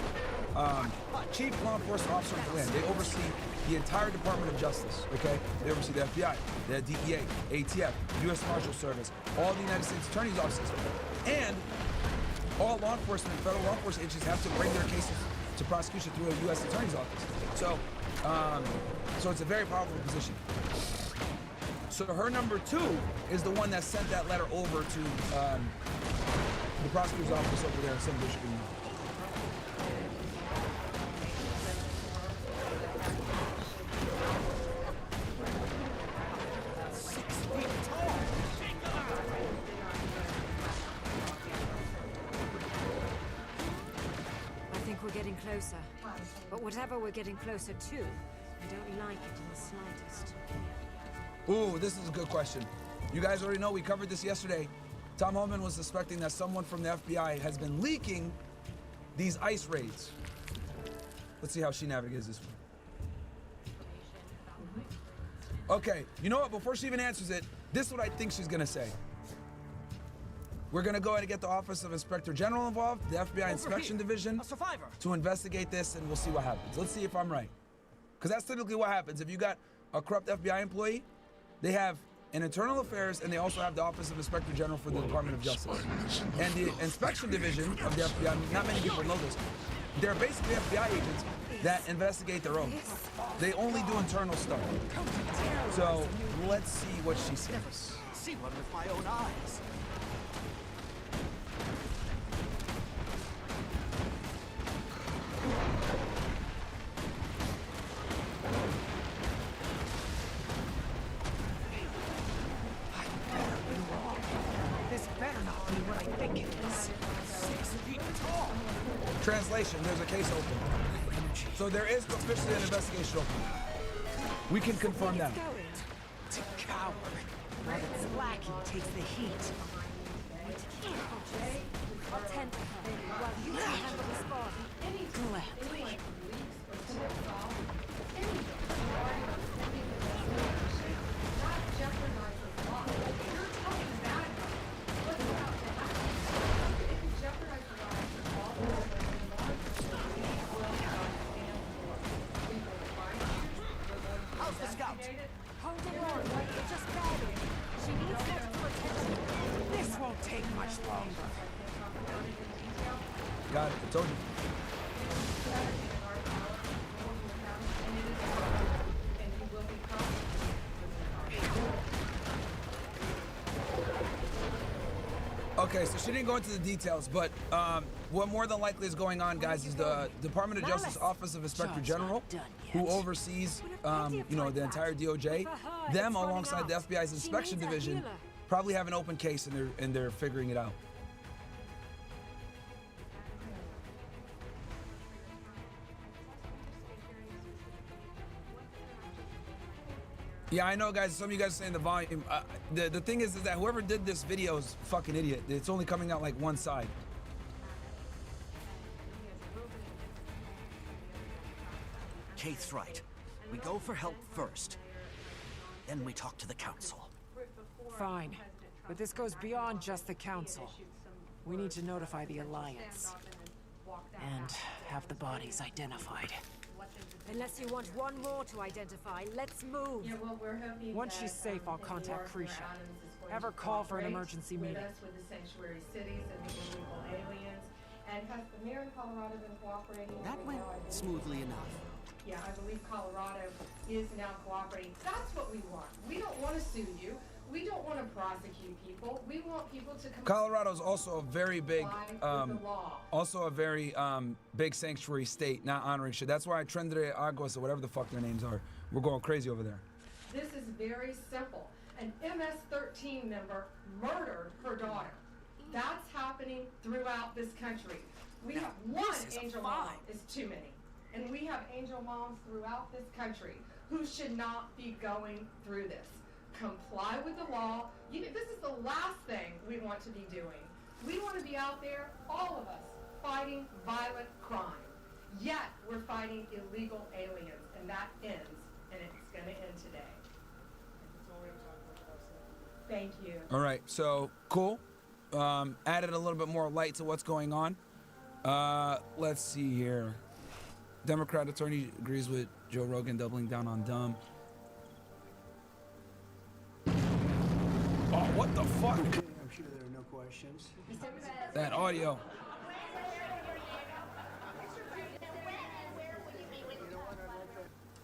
chief law enforcement officer of the land. They oversee the entire Department of Justice, okay? They oversee the FBI, the DEA, ATF, U.S. Marshal Service, all the United States Attorney's offices, and all law enforcement, federal law enforcement agencies have to bring their cases to prosecution through a U.S. Attorney's office. So, so it's a very powerful position. So her number 2 is the one that sent that letter over to the prosecutor's office over there in Southern District of New York. I think we're getting closer. But whatever we're getting closer to, I don't like it in the slightest. Ooh, this is a good question. You guys already know we covered this yesterday. Tom Homan was suspecting that someone from the FBI has been leaking these ICE raids. Let's see how she navigates this one. Okay, you know what? Before she even answers it, this is what I think she's gonna say. We're gonna go ahead and get the Office of Inspector General involved, the FBI Inspection Division, to investigate this, and we'll see what happens. Let's see if I'm right. Because that's typically what happens. If you got a corrupt FBI employee, they have an internal affairs, and they also have the Office of Inspector General for the Department of Justice. And the Inspection Division of the FBI, not many people know this, they're basically FBI agents that investigate their own. They only do internal stuff. So let's see what she says. See one with my own eyes. This better not be what I think it is. 6 feet tall. Translation, there's a case open. So there is officially an investigation open. We can confirm that. It's a coward. But it's Blackie takes the heat. I'll tend to her while you handle this body. Gladly. How's the scouts? Holding on. It's just barely. She needs medical attention. This won't take much longer. Got it. I told you. Okay, so she didn't go into the details, but what more than likely is going on, guys, is the Department of Justice Office of Inspector General, who oversees, you know, the entire DOJ. Them, alongside the FBI's inspection division, probably have an open case, and they're figuring it out. Yeah, I know, guys. Some of you guys are saying the volume. The thing is that whoever did this video is a fucking idiot. It's only coming out like one side. Kate's right. We go for help first. Then we talk to the council. Fine. But this goes beyond just the council. We need to notify the Alliance. And have the bodies identified. Unless you want one more to identify, let's move. Yeah, well, we're hoping Once she's safe, I'll contact Krisha. Have her call for an emergency meeting. With the sanctuary cities and the illegal aliens. And has the mayor in Colorado been cooperating? That went smoothly enough. Yeah, I believe Colorado is now cooperating. That's what we want. We don't want to sue you. We don't want to prosecute people. We want people to come. Colorado's also a very big, big sanctuary state, not honoring shit. That's why Trendre Aguas or whatever the fuck their names are, we're going crazy over there. This is very simple. An MS-13 member murdered her daughter. That's happening throughout this country. We have one angel mom is too many. And we have angel moms throughout this country who should not be going through this. Comply with the law. This is the last thing we want to be doing. We want to be out there, all of us, fighting violent crime. Yet we're fighting illegal aliens, and that ends, and it's going to end today. Thank you. All right, so cool. Added a little bit more light to what's going on. Let's see here. Democrat attorney agrees with Joe Rogan doubling down on dumb. Oh, what the fuck? I'm sure there are no questions. That audio.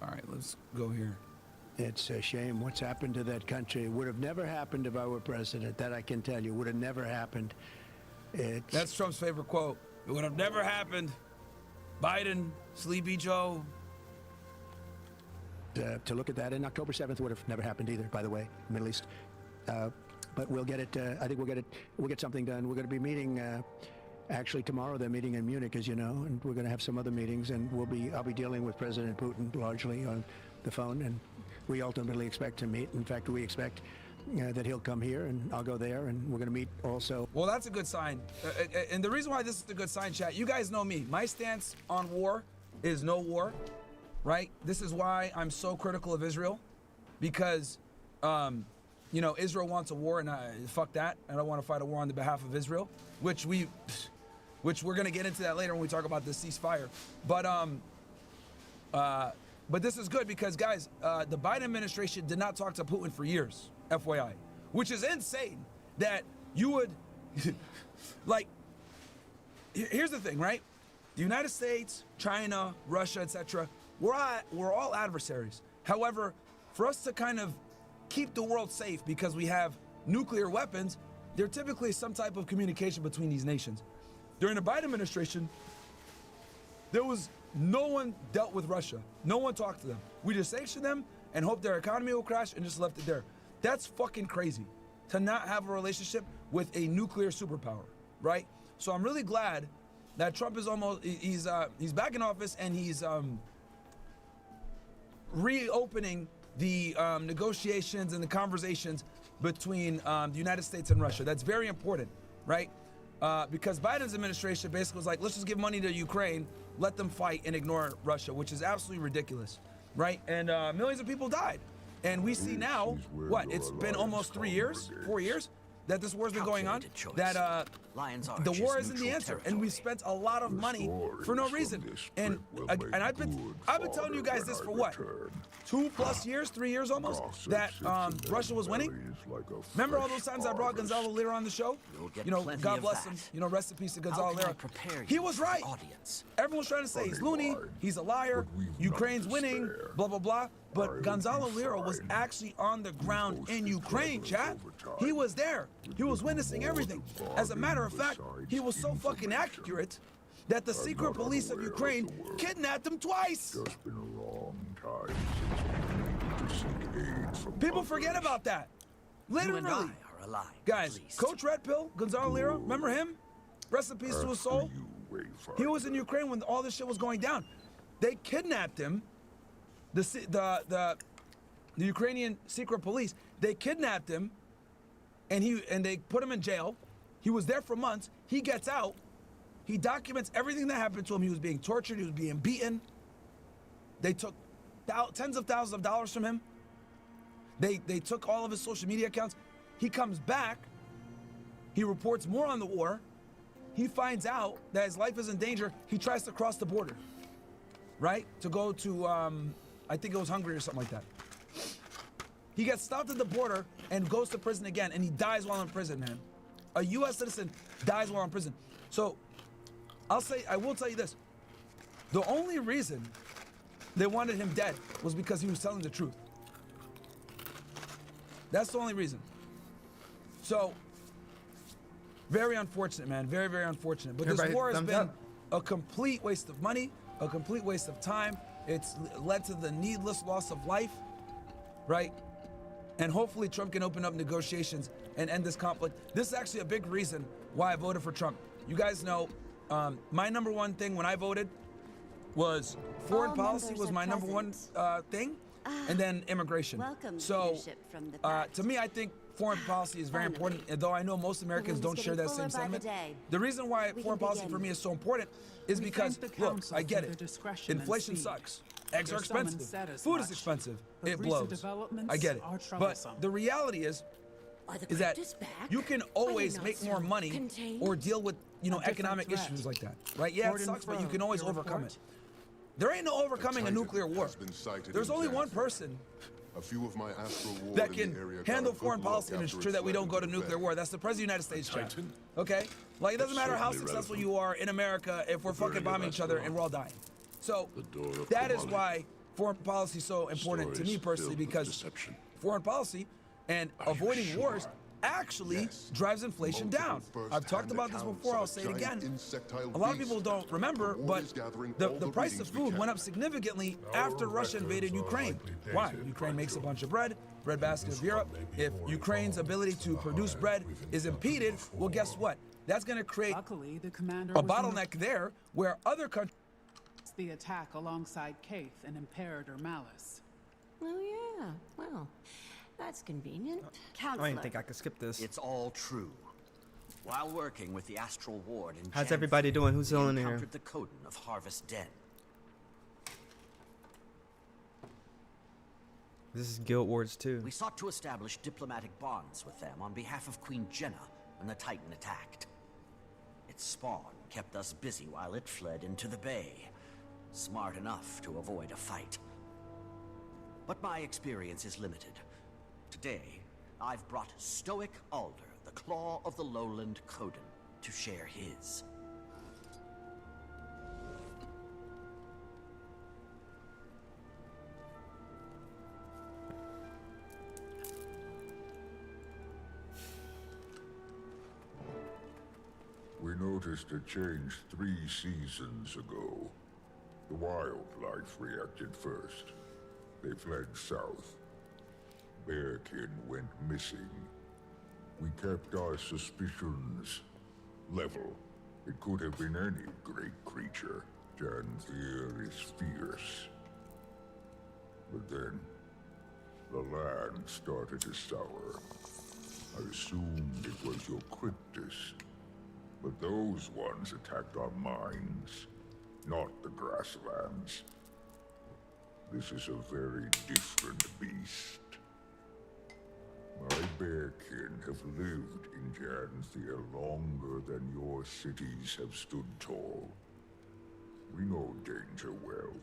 All right, let's go here. It's a shame what's happened to that country. It would have never happened if I were president. That I can tell you. Would have never happened. That's Trump's favorite quote. It would have never happened. Biden, Sleepy Joe. To look at that, and October 7th would have never happened either, by the way, Middle East. But we'll get it. I think we'll get it. We'll get something done. We're going to be meeting. Actually, tomorrow they're meeting in Munich, as you know, and we're going to have some other meetings. And I'll be dealing with President Putin largely on the phone, and we ultimately expect to meet. In fact, we expect that he'll come here, and I'll go there, and we're going to meet also. Well, that's a good sign. And the reason why this is a good sign, chat, you guys know me. My stance on war is no war, right? This is why I'm so critical of Israel, because, you know, Israel wants a war, and fuck that. I don't want to fight a war on the behalf of Israel, which we're going to get into that later when we talk about the ceasefire. But this is good because, guys, the Biden administration did not talk to Putin for years, FYI, which is insane that you would, like, here's the thing, right? The United States, China, Russia, etc., we're all adversaries. However, for us to kind of keep the world safe because we have nuclear weapons, there typically is some type of communication between these nations. During the Biden administration, there was no one dealt with Russia. No one talked to them. We just sanctioned them and hoped their economy will crash and just left it there. That's fucking crazy to not have a relationship with a nuclear superpower, right? So I'm really glad that Trump is he's back in office, and he's reopening the negotiations and the conversations between the United States and Russia. That's very important, right? Because Biden's administration basically was like, let's just give money to Ukraine, let them fight and ignore Russia, which is absolutely ridiculous, right? And millions of people died. And we see now, what, it's been almost 3 years, 4 years? that this war's been going on, that the war isn't the answer, and we've spent a lot of money for no reason. And I've been telling you guys this for what, 2+ years, 3 years almost, that Russia was winning. Remember all those times I brought Gonzalo Lira on the show? You know, God bless him. You know, rest in peace to Gonzalo Lira. He was right. Everyone's trying to say he's loony, he's a liar, Ukraine's winning, blah blah blah. But Gonzalo Lira was actually on the ground in Ukraine, chat. He was there. He was witnessing everything. As a matter of fact, he was so fucking accurate that the secret police of Ukraine kidnapped him twice. People forget about that. Literally. Guys, Coach Red Pill, Gonzalo Lira, remember him? Rest in peace to his soul. He was in Ukraine when all this shit was going down. They kidnapped him. The Ukrainian secret police, they kidnapped him, and they put him in jail. He was there for months. He gets out. He documents everything that happened to him. He was being tortured. He was being beaten. They took tens of thousands of dollars from him. They took all of his social media accounts. He comes back. He reports more on the war. He finds out that his life is in danger. He tries to cross the border, right? To go to, I think it was Hungary or something like that. He gets stopped at the border and goes to prison again, and he dies while in prison, man. A U.S. citizen dies while in prison. So, I will tell you this. The only reason they wanted him dead was because he was telling the truth. That's the only reason. So, very unfortunate, man. Very, very unfortunate. But this war has been a complete waste of money, a complete waste of time. It's led to the needless loss of life, right? And hopefully Trump can open up negotiations and end this conflict. This is actually a big reason why I voted for Trump. You guys know, my number one thing when I voted was foreign policy was my number one thing, and then immigration. So to me, I think foreign policy is very important, and though I know most Americans don't share that same sentiment. The reason why foreign policy for me is so important is because, look, I get it. Inflation sucks. Eggs are expensive. Food is expensive. It blows. I get it. But the reality is that you can always make more money or deal with, economic issues like that, right? Yeah, it sucks, but you can always overcome it. There ain't no overcoming a nuclear war. There's only one person that can handle foreign policy and ensure that we don't go to nuclear war. That's the President of the United States, chat. Okay? Like, it doesn't matter how successful you are in America if we're fucking bombing each other and we're all dying. So, that is why foreign policy is so important to me personally, because foreign policy and avoiding wars actually drives inflation down. I've talked about this before, I'll say it again. A lot of people don't remember, but the price of food went up significantly after Russia invaded Ukraine. Why? Ukraine makes a bunch of bread basket of Europe. If Ukraine's ability to produce bread is impeded, well, guess what? That's going to create a bottleneck there where other countries... The attack alongside Kaith and Imperator Malice. Oh yeah, well, that's convenient. I didn't think I could skip this. It's all true. While working with the Astral Ward in How's everybody doing? Who's still in here? The Coden of Harvest Den. This is Guild Wars 2. We sought to establish diplomatic bonds with them on behalf of Queen Jenna when the Titan attacked. Its spawn kept us busy while it fled into the bay. Smart enough to avoid a fight. But my experience is limited. Today, I've brought Stoic Alder, the Claw of the Lowland Coden, to share his. We noticed a change 3 seasons ago. The wildlife reacted first. They fled south. Bearkin went missing. We kept our suspicions level. It could have been any great creature. Janthir is fierce. But then, the land started to sour. I assumed it was your cryptus. But those ones attacked our mines, not the grasslands. This is a very different beast. My bearkin have lived in Janthia longer than your cities have stood tall. We know danger well.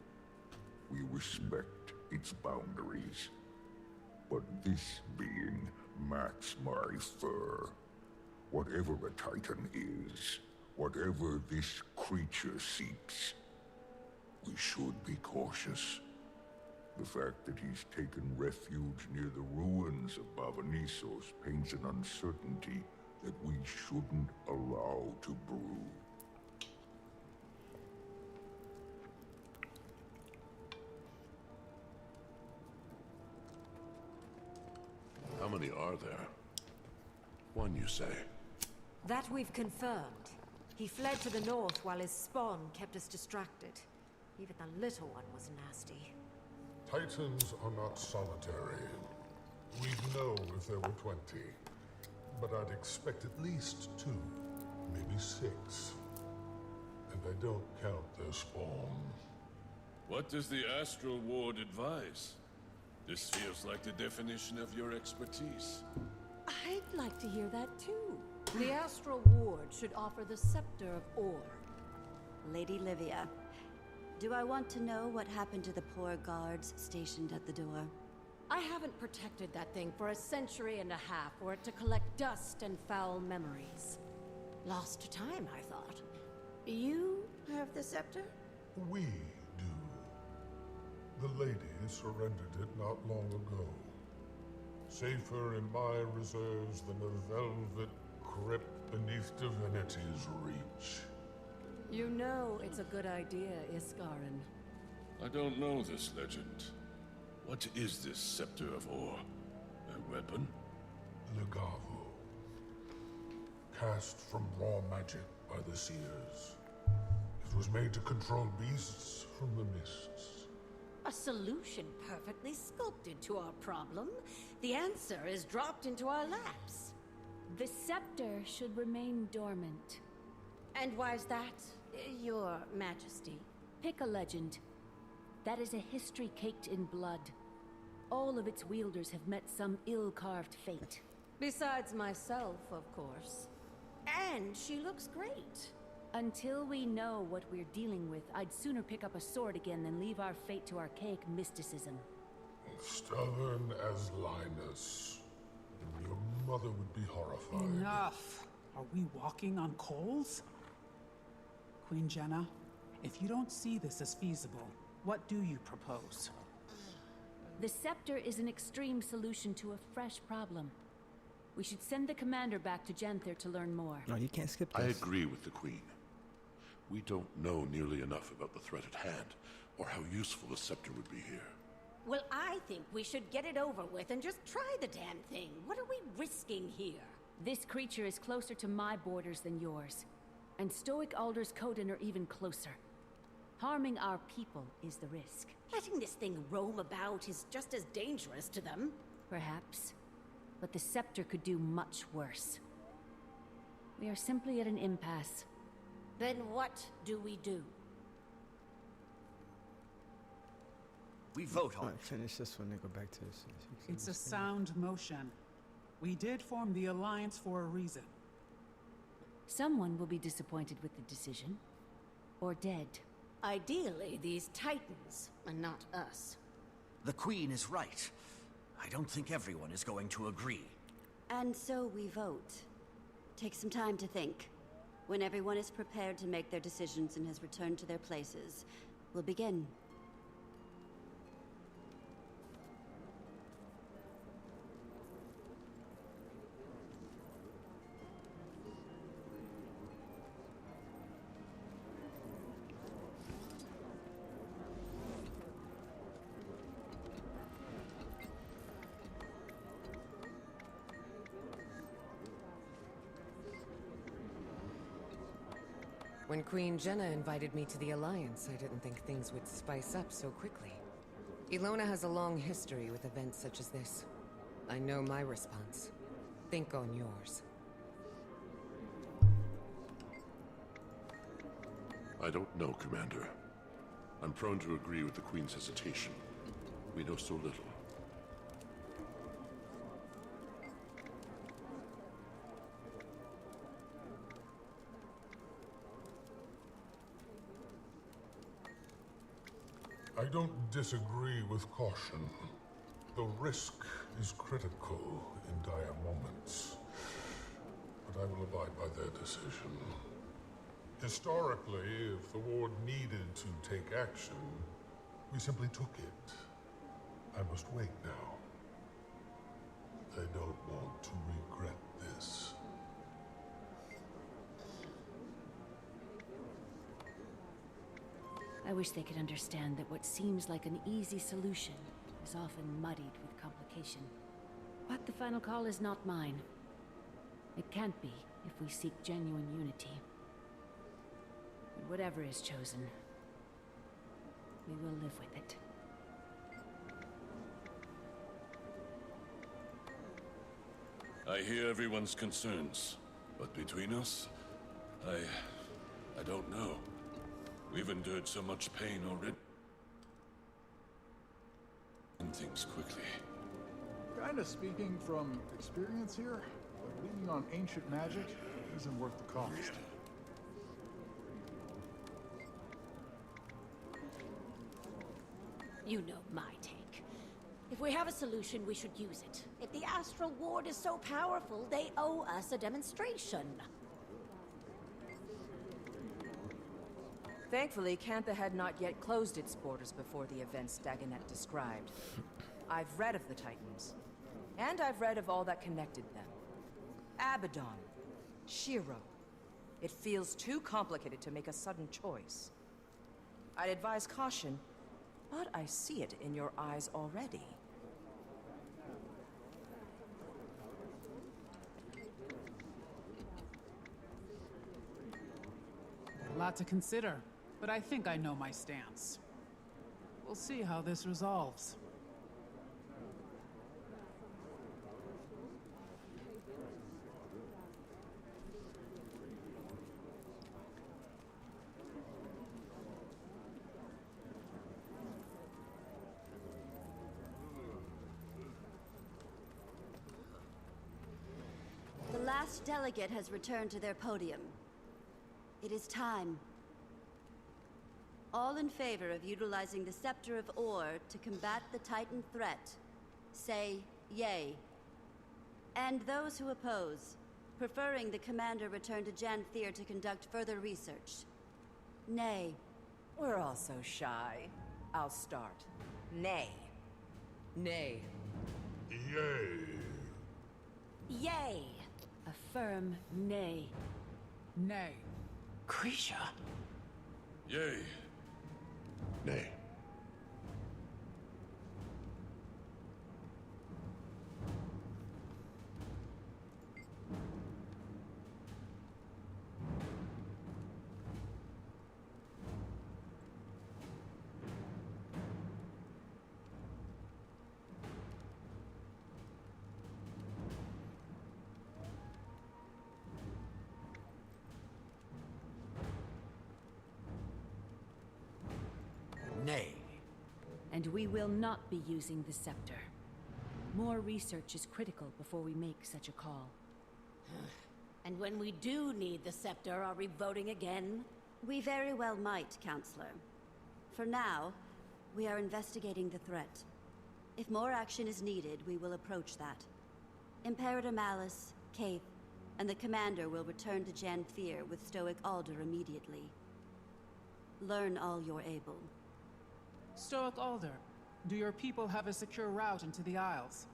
We respect its boundaries. But this being mats my fur. Whatever a Titan is, whatever this creature seeks, we should be cautious. The fact that he's taken refuge near the ruins of Bavanisos paints an uncertainty that we shouldn't allow to brew. How many are there? One, you say? That we've confirmed. He fled to the north while his spawn kept us distracted. Even the little one was nasty. Titans are not solitary. We'd know if there were 20. But I'd expect at least 2, maybe 6. And I don't count their spawn. What does the Astral Ward advise? This feels like the definition of your expertise. I'd like to hear that too. The Astral Ward should offer the Scepter of Ore. Lady Livia, do I want to know what happened to the poor guards stationed at the door? I haven't protected that thing for a century and a half for it to collect dust and foul memories. Lost to time, I thought. You have the scepter? We do. The lady surrendered it not long ago. Safer in my reserves than a velvet crypt beneath divinity's reach. You know it's a good idea, Iskarin. I don't know this legend. What is this Scepter of Ore? A weapon? Legavu. Cast from raw magic by the seers. It was made to control beasts from the mists. A solution perfectly sculpted to our problem. The answer is dropped into our laps. The scepter should remain dormant. And why's that, Your Majesty? Pick a legend. That is a history caked in blood. All of its wielders have met some ill-carved fate. Besides myself, of course. And she looks great. Until we know what we're dealing with, I'd sooner pick up a sword again than leave our fate to archaic mysticism. Stubborn as Linus. Your mother would be horrified. Enough! Are we walking on coals? Queen Jenna, if you don't see this as feasible, what do you propose? The scepter is an extreme solution to a fresh problem. We should send the commander back to Janthir to learn more. No, you can't skip this. I agree with the Queen. We don't know nearly enough about the threat at hand, or how useful the scepter would be here. Well, I think we should get it over with and just try the damn thing. What are we risking here? This creature is closer to my borders than yours. And Stoic Alder's Coden are even closer. Harming our people is the risk. Letting this thing roam about is just as dangerous to them. Perhaps. But the scepter could do much worse. We are simply at an impasse. Then what do we do? We vote on it. Finish this one and go back to this. It's a sound motion. We did form the Alliance for a reason. Someone will be disappointed with the decision. Or dead. Ideally, these Titans, and not us. The Queen is right. I don't think everyone is going to agree. And so we vote. Take some time to think. When everyone is prepared to make their decisions and has returned to their places, we'll begin. When Queen Jenna invited me to the Alliance, I didn't think things would spice up so quickly. Ilona has a long history with events such as this. I know my response. Think on yours. I don't know, Commander. I'm prone to agree with the Queen's hesitation. We know so little. I don't disagree with caution. The risk is critical in dire moments. But I will abide by their decision. Historically, if the Ward needed to take action, we simply took it. I must wait now. I don't want to regret this. I wish they could understand that what seems like an easy solution is often muddied with complication. But the final call is not mine. It can't be if we seek genuine unity. But whatever is chosen, we will live with it. I hear everyone's concerns, but between us, I don't know. We've endured so much pain already. And things quickly. Kinda speaking from experience here, but leaning on ancient magic isn't worth the cost. You know my take. If we have a solution, we should use it. If the Astral Ward is so powerful, they owe us a demonstration. Thankfully, Cantha had not yet closed its borders before the events Dagonet described. I've read of the Titans, and I've read of all that connected them. Abaddon, Shiro. It feels too complicated to make a sudden choice. I'd advise caution, but I see it in your eyes already. A lot to consider, but I think I know my stance. We'll see how this resolves. The last delegate has returned to their podium. It is time. All in favor of utilizing the Scepter of Ore to combat the Titan threat, say yay. And those who oppose, preferring the commander return to Janthir to conduct further research, nay. We're all so shy. I'll start. Nay. Nay. Yay. Yay! A firm nay. Nay. Krisha. Yay. Nay. Nay. And we will not be using the scepter. More research is critical before we make such a call. And when we do need the scepter, are we voting again? We very well might, Counselor. For now, we are investigating the threat. If more action is needed, we will approach that. Imperator Malice, Kaith, and the Commander will return to Janthir with Stoic Alder immediately. Learn all you're able. Stoic Alder, do your people have a secure route into the Isles?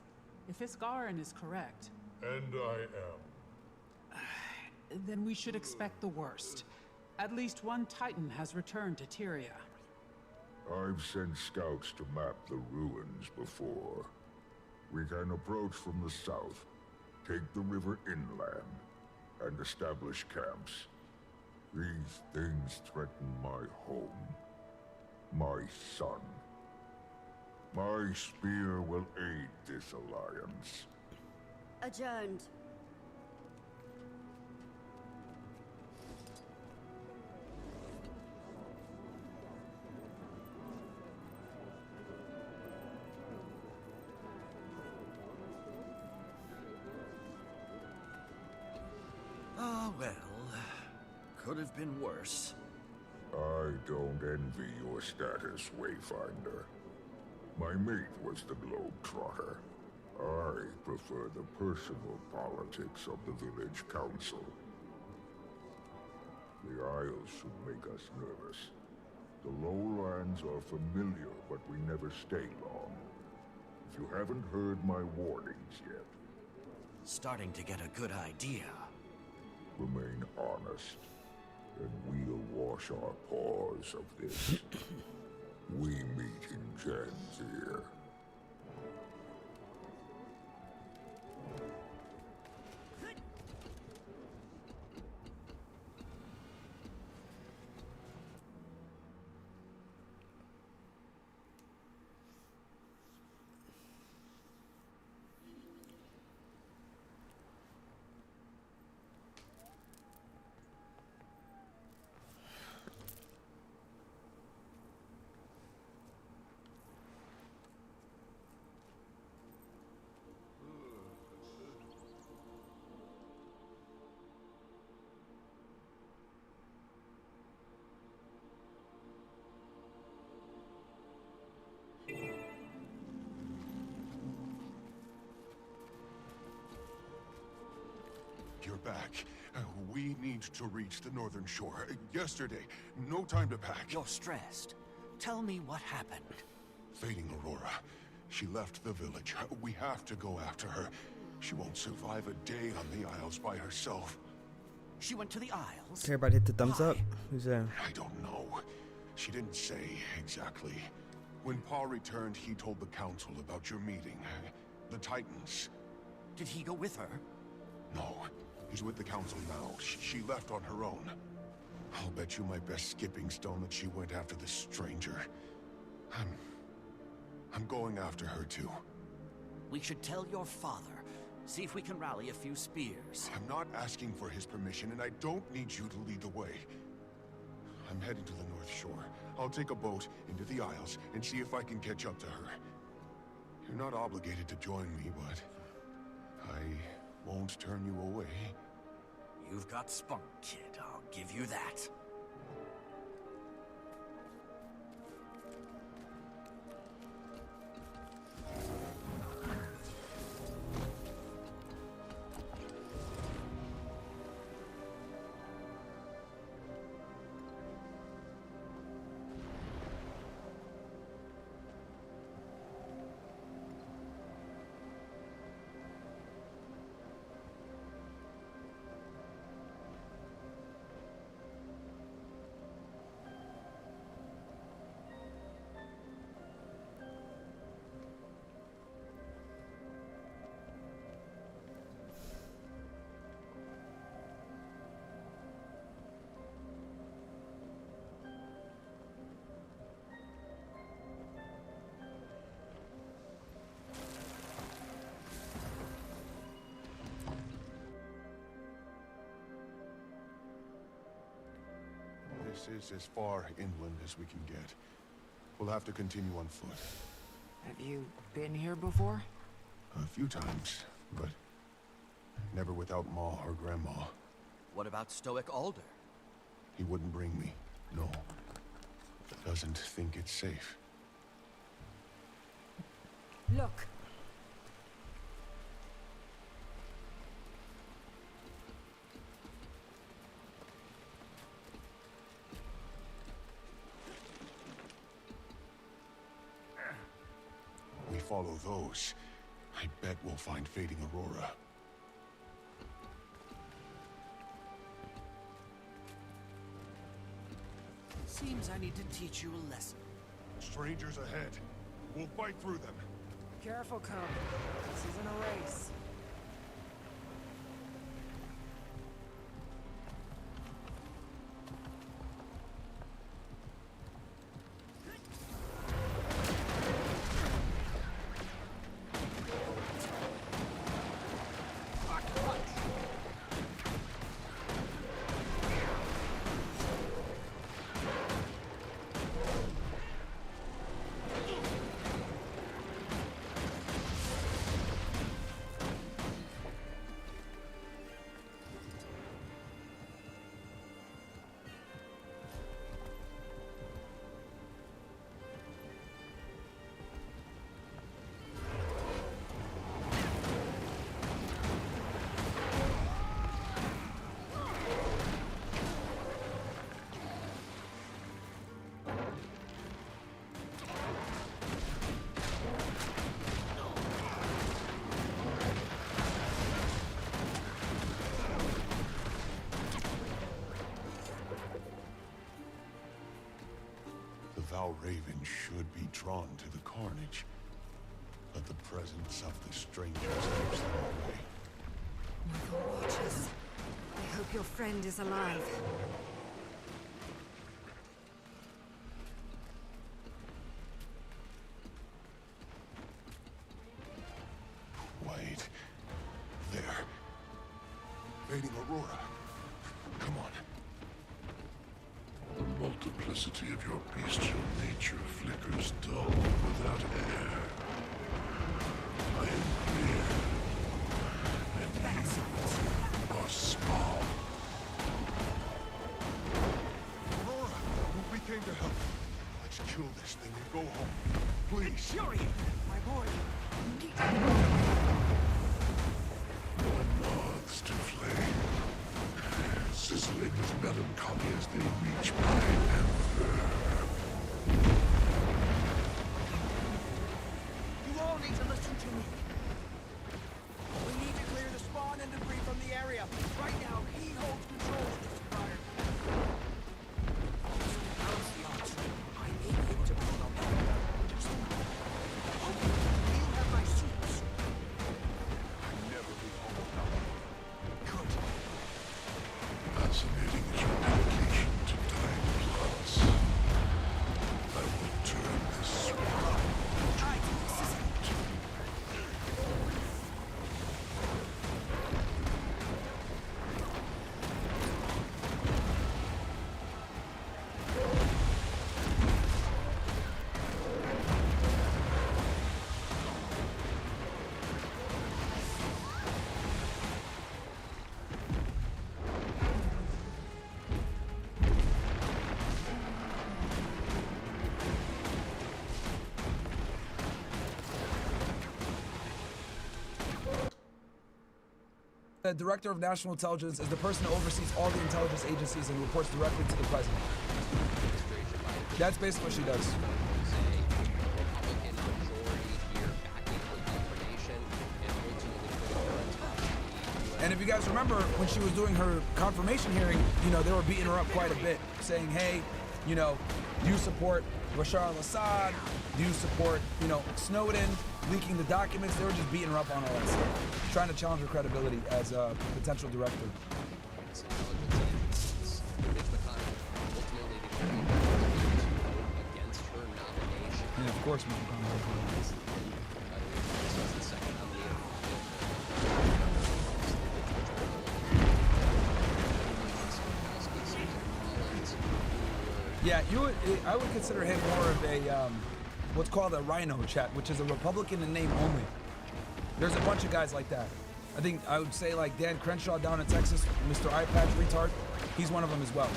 If Isgarin is correct... And I am. Then we should expect the worst. At least one Titan has returned to Tyria. I've sent scouts to map the ruins before. We can approach from the south, take the river inland, and establish camps. These things threaten my home, my son. My spear will aid this alliance. Adjourned. Ah, well, could have been worse. I don't envy your status, Wayfinder. My mate was the Globetrotter. I prefer the personal politics of the village council. The Isles should make us nervous. The lowlands are familiar, but we never stay long. If you haven't heard my warnings yet. Starting to get a good idea. Remain honest, and we'll wash our paws of this. We meet in Janzir. You're back. We need to reach the northern shore. Yesterday. No time to pack. You're stressed. Tell me what happened. Fading Aurora. She left the village. We have to go after her. She won't survive a day on the Isles by herself. She went to the Isles? Everybody hit the thumbs up. Who's that? I don't know. She didn't say exactly. When Paul returned, he told the council about your meeting. The Titans. Did he go with her? No. He's with the council now. She left on her own. I'll bet you my best skipping stone that she went after this stranger. I'm going after her too. We should tell your father. See if we can rally a few spears. I'm not asking for his permission, and I don't need you to lead the way. I'm heading to the North Shore. I'll take a boat into the Isles and see if I can catch up to her. You're not obligated to join me, but I won't turn you away. You've got spunk, kid. I'll give you that. This is as far inland as we can get. We'll have to continue on foot. Have you been here before? A few times, but never without Ma or Grandma. What about Stoic Alder? He wouldn't bring me. No. Doesn't think it's safe. Look. We follow those. I bet we'll find Fading Aurora. Seems I need to teach you a lesson. Strangers ahead. We'll fight through them. Careful, Cub. This isn't a race. Raven should be drawn to the carnage, but the presence of the strangers keeps them away. Mother Watchers, I hope your friend is alive. Wait. There. Fading Aurora. Come on. The multiplicity of your bestial nature flickers dull without air. I am clear. And you are small. Aurora, we came to help. Let's kill this thing and go home. Please. Fury! My boy, you need One nods to flame, sizzling with melancholy as they reach my ember. You all need to listen to me. We need to clear the spawn and debris from the area. Right now, he holds control of this fire. How's the odds? I may be able to pull up that. Just do you have my suits? I never be home without them. Good. Fascinating is your dedication to dying plots. I will turn this swamp to blood. The Director of National Intelligence is the person who oversees all the intelligence agencies and reports directly to the president. That's basically what she does. And if you guys remember, when she was doing her confirmation hearing, you know, they were beating her up quite a bit, saying, hey, you know, do you support Bashar al-Assad? Do you support, you know, Snowden leaking the documents? They were just beating her up on all that stuff, trying to challenge her credibility as a potential director. And of course, yeah, I would consider him more of a, what's called a rhino chat, which is a Republican in name only. There's a bunch of guys like that. I think I would say like Dan Crenshaw down in Texas, Mr. Eye Patch retard, he's one of them as well.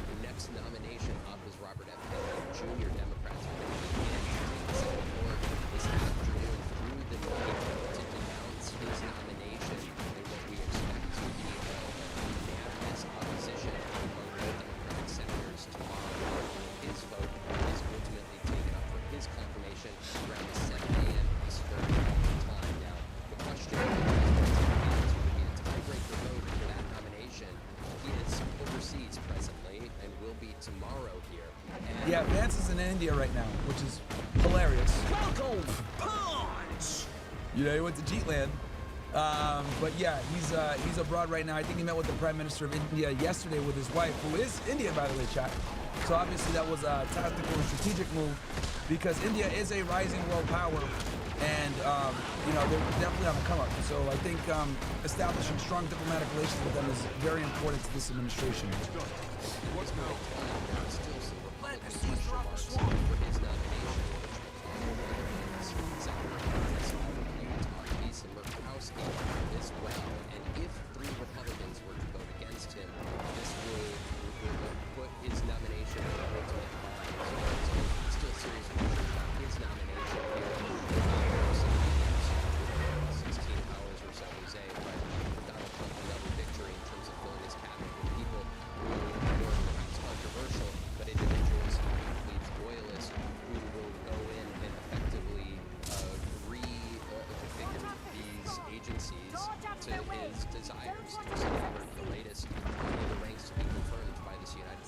The next nomination up is Robert F. Kennedy, Jr. Democrats are going to begin the Senate floor this afternoon through the night to denounce his nomination in what we expect to be unanimous opposition among both Democratic senators tomorrow. His vote is ultimately taken up for his confirmation around the 7 a.m. Eastern time. Now, the question is going to be a tiebreaker vote for that nomination. He is overseas presently and will be tomorrow here. And yeah, Vance is in India right now, which is hilarious. Welcome, Punch! You know, he went to Jeetland. But yeah, he's abroad right now. I think he met with the Prime Minister of India yesterday with his wife, who is Indian, by the way, chat. So obviously that was a tactical and strategic move because India is a rising world power, and you know, they're definitely on the come up. So I think establishing strong diplomatic relations with them is very important to this administration. what's going on? There are still some Republican question marks for his nomination, which Secretary Utah, Beatz, and Murkowski as well. And if 3 Republicans were to vote against him, this will put his nomination in the ultimate bind. So it's still serious questions about his nomination here. 16 hours or so, we say, but for Donald Trump, another victory in terms of filling his cabinet with people who were perhaps controversial, but individuals who leave loyalists who will go in and effectively reconfigure these agencies to his desires. So the latest in the ranks to be confirmed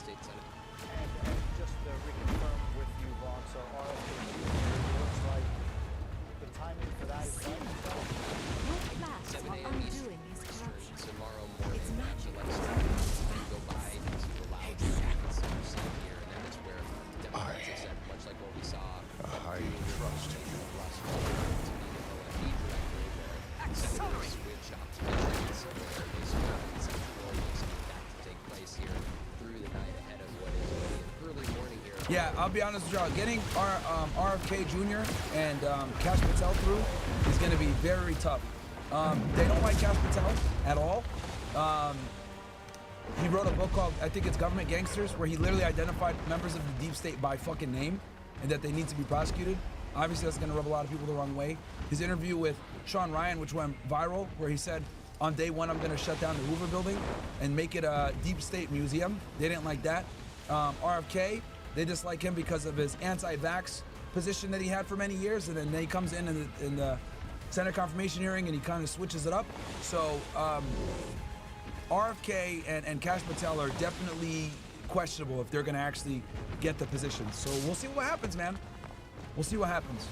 State Senate. And just to reconfirm with you, Vaughn, so RFK looks like the timing for that is right. Your plans 7 are a.m. Eastern. undoing his corruption. Tomorrow morning It's after magic. legislative go by to allow seconds to proceed here, and that is where Democrats have said, much like what we saw I trust you. last fall to be the OMB director, where senators switch off positions, where they swear in Central Oregon, expect that to take place here through the night ahead of what is going to be an early morning here. Yeah, I'll be honest with y'all. Getting our RFK Jr. and Cash Patel through is going to be very tough. They don't like Cash Patel at all. He wrote a book called, I think it's Government Gangsters, where he literally identified members of the deep state by fucking name and that they need to be prosecuted. Obviously, that's going to rub a lot of people the wrong way. His interview with Sean Ryan, which went viral, where he said, on day one, I'm going to shut down the Hoover building and make it a deep state museum. They didn't like that. RFK, they dislike him because of his anti-vax position that he had for many years, and then he comes in the Senate confirmation hearing and he kind of switches it up. So RFK and Cash Patel are definitely questionable if they're going to actually get the position. So we'll see what happens, man. We'll see what happens.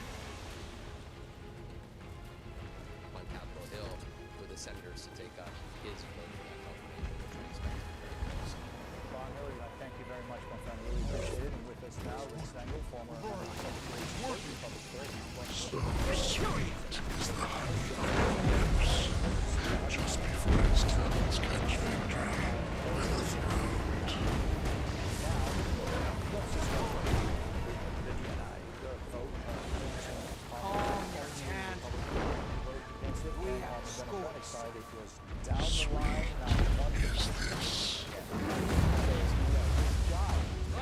On Capitol Hill for the senators to take up his vote for that confirmation, which we expect. Vaughn, really, thank you very much, my friend. Really appreciate it. And with us now, Rick Stengel, former So sweet is the honey of lips. Just before his talents catch victory with the throat.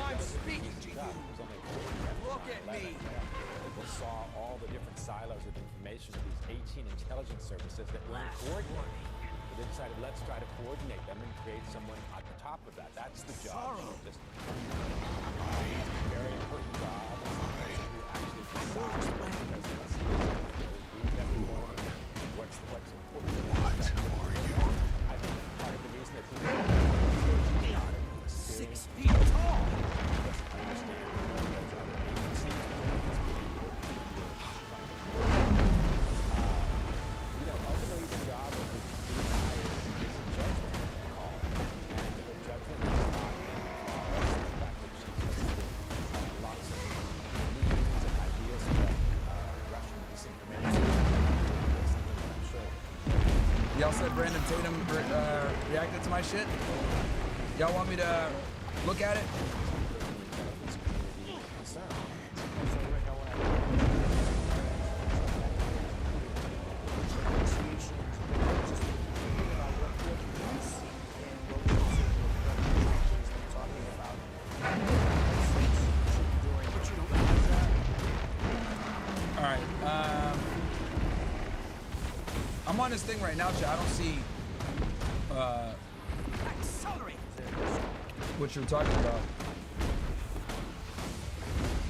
I'm speaking to you. Look at me. People saw all the different silos of information of these 18 intelligence services that weren't coordinated. So they decided, let's try to coordinate them and create someone at the top of that. That's the job of this very important job. To actually decide what's important. I think part of the reason that he 6 feet tall. Y'all said Brandon Tatum reacted to my shit. Y'all want me to look at it? All right. I'm on this thing right now, chat. I don't see what you're talking about.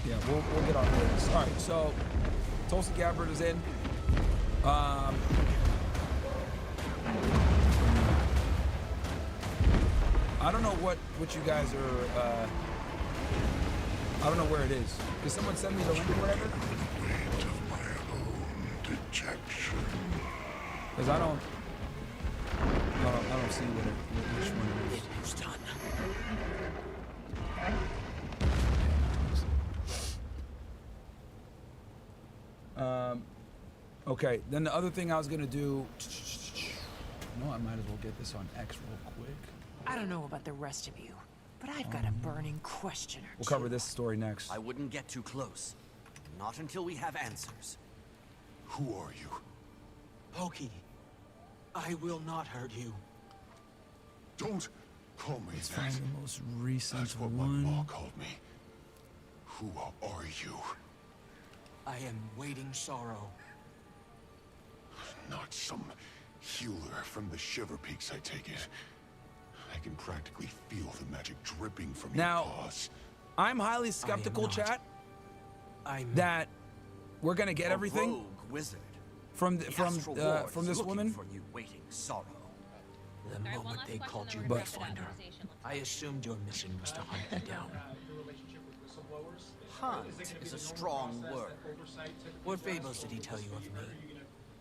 Yeah, we'll get on to this. All right, so Tulsi Gabbard is in. I don't know what you guys are. I don't know where it is. Can someone send me the link or whatever? Because I don't see which one it is. It's done. Okay, then the other thing I was gonna do. I might as well get this on X real quick. I don't know about the rest of you, but I've got a burning question or We'll cover this story next. I wouldn't get too close. Not until we have answers. Who are you? Pokey, I will not hurt you. Don't call me Let's that. find the most recent That's what one. my ma called me. Who are you? I am waiting sorrow. Not some healer from the Shiver Peaks, I take it. I can practically feel the magic dripping from Now, your paws. I'm highly skeptical, chat, that we're gonna get everything Rogue wizard. from The astral ward from is this looking woman. for you, waiting sorrow. The moment they called you Wayfinder, I assumed your mission was to hunt me down. Hunt is a strong word. What fables did he tell you of me?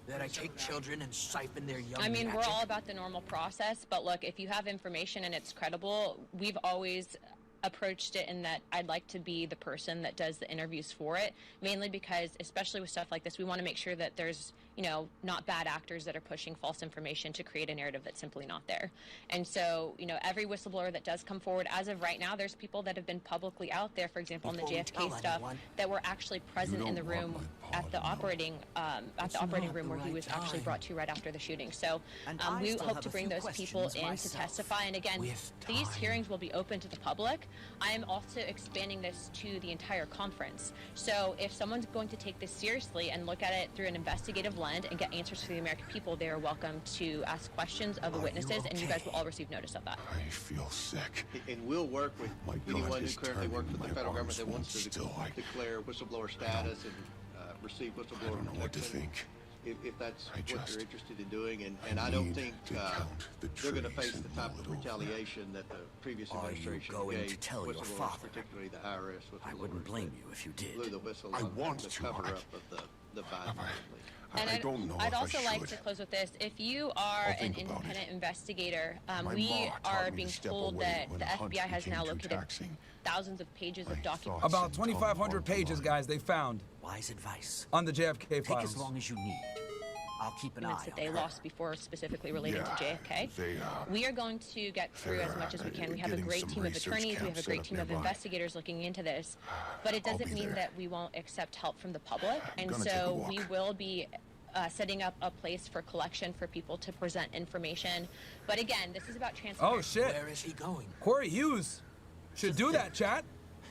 That I take children and siphon their young I mean, magic? we're all about the normal process, but look, if you have information and it's credible, we've always approached it in that I'd like to be the person that does the interviews for it, mainly because, especially with stuff like this, we want to make sure that there's, you know, not bad actors that are pushing false information to create a narrative that's simply not there. And so, you know, every whistleblower that does come forward, as of right now, there's people that have been publicly out there, for example, on the JFK stuff, that were actually present in the room at the operating room where he was actually brought to right after the shooting. So we hope to bring those people in to testify. And again, these hearings will be open to the public. I am also expanding this to the entire conference. So if someone's going to take this seriously and look at it through an investigative lens and get answers for the American people, they are welcome to ask questions of the witnesses, and you guys will all receive notice of that. I feel sick. And we'll work with anyone who currently works for the federal government that wants to declare whistleblower status and receive whistleblower I don't know what to protection. think. If that's what you're interested in doing, and I don't think they're going to face the type of retaliation that the previous administration going gave to tell your whistleblowers, father? particularly the IRS I wouldn't blame you if you did. blew the whistle I on want the to. cover-up of the Biden family. And I don't know I'd if I also like should. to close with this. If you are I'll an think about independent investigator, My we ma taught are me being to step told away that when the a hunt FBI has now became too located taxing. thousands of pages of documents. About 2,500 pages, guys, they found Wise advice. on the JFK Take files. as long as you need. I'll keep an eye Documents that they on her. lost before, specifically related to JFK. They, We are going to get through as much as we can. We have a getting great some team of research attorneys. We have a camp great set team up of nearby. investigators looking into this. But it I'll doesn't be mean there. that we won't accept help from the public. And gonna take a so walk. we will be setting up a place for collection for people to present information. But again, this is about transparency. Oh, shit. Where is he going? Corey Hughes should do that, chat.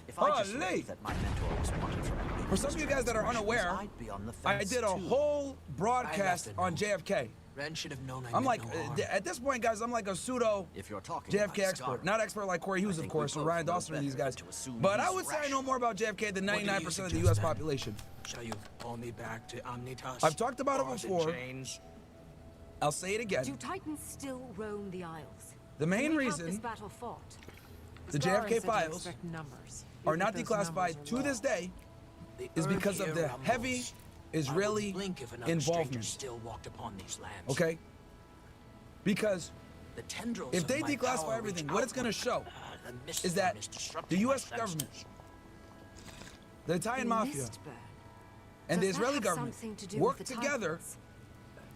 If I just Holy. learned that my mentor was wanted for For some of you guys that are unaware, I'd be on the I fence did a too. whole broadcast on JFK. Ren should have known I I'm meant like, no harm. at this point, guys, I'm like a pseudo If you're talking JFK about expert. Scarlet, Not expert like Corey Hughes, of think course, we or both Ryan know Dawson and these better guys. to assume But I he's would say I rational. know more about JFK than What do you 99% of the suggest U.S. then? population. Shall you pull me back to Omnitas? I've talked about it Bars and before. chains? I'll say it again. Do Titans still roam the Isles? The main Can we count reason this battle fought? the Scar JFK said to files expect numbers, are even not if those numbers declassified are to low. this day The is because of the Earth heavy Ramos. Israeli I would blink if another stranger involvement. still walked upon these lands. Okay? Because The tendrils if of they my declassify power everything, reach what it's going to show outward. The mist is that storm is disrupting the my U.S. senses. government, the Italian The mafia, Mistburn. and the Does that Israeli have government something to do worked with the together Titans?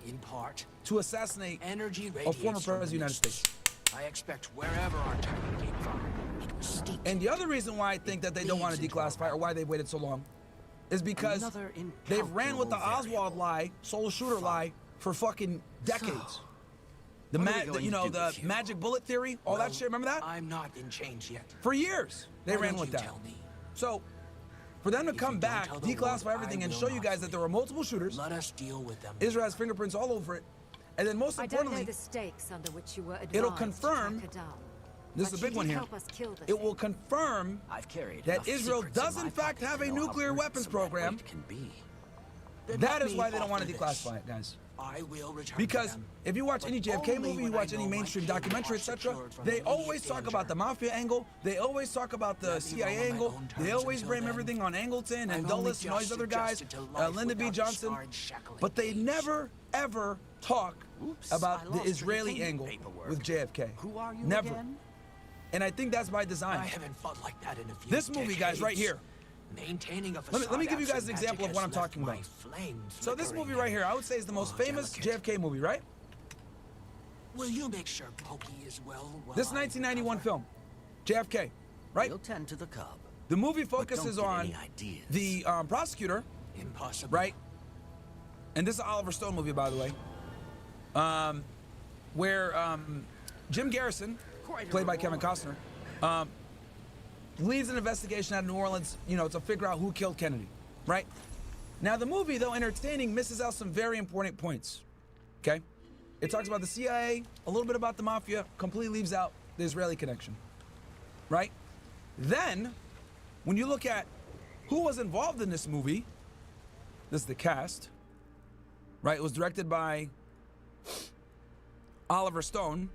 In part, to assassinate energy a radiates former from president of the United mist. States. I expect wherever our Titan came from, it was steeped. And the other reason why I think that they don't want to declassify or why they waited so long is because Another they've ran with the incalculable Oswald lie, solo shooter lie, for fucking decades. The, what are we going you to know, do the with you? magic bullet theory, all that shit. Remember that? I'm not in chains yet. For years, they Why ran don't with you that. tell me? So, for them to If come you don't back, tell the world, declassify everything, I and will show you not guys that there were multiple shooters, Let us deal with them. Israel has fingerprints all over it, and then most I don't know importantly, the stakes under which you were advised it'll to confirm- track her down. this But is a big she one did here. help us kill the It will thing. confirm I've carried that enough Israel secrets does in in my fact pocket have to a know how nuclear burdensome weapons that program. weight can be. Then That let is me why they don't want to offer declassify this. it, guys. I will return to Because them, if you watch but any JFK only movie, you when watch I any know my mainstream children documentary, are etc., secured from they immediate always talk danger. about the mafia angle. They always talk about the Let me roam CIA on my angle. own They terms always until blame then. everything on Angleton and I've only Dulles and all these just other guys, suggested to life Lyndon B. without Johnson. scarred, shackling But they age. never, ever talk Oops, I about the lost the Israeli detainment angle paperwork. with JFK. Who are you Never. again? And I think that's by design. I haven't fought like that in a few This movie, guys, right decades. here. Maintaining a Let facade me give you guys an absent example of magic what I'm has left talking my about. flame So this flickering movie right and- here, I would say is the most Oh, famous delicate. JFK movie, right? Will you make sure Pokey is well? while This I 1991 recover? film, JFK, right? We'll tend to the cub. The movie But focuses don't get on any ideas. the prosecutor, Impossible. right? And this is an Oliver Stone movie, by the way, where Jim Garrison, played by Kevin Costner, leads an investigation out of New Orleans, you know, to figure out who killed Kennedy, right? Now, the movie, though entertaining, misses out some very important points, okay? It talks about the CIA, a little bit about the mafia, completely leaves out the Israeli connection, right? Then, when you look at who was involved in this movie, this is the cast, right? It was directed by Oliver Stone,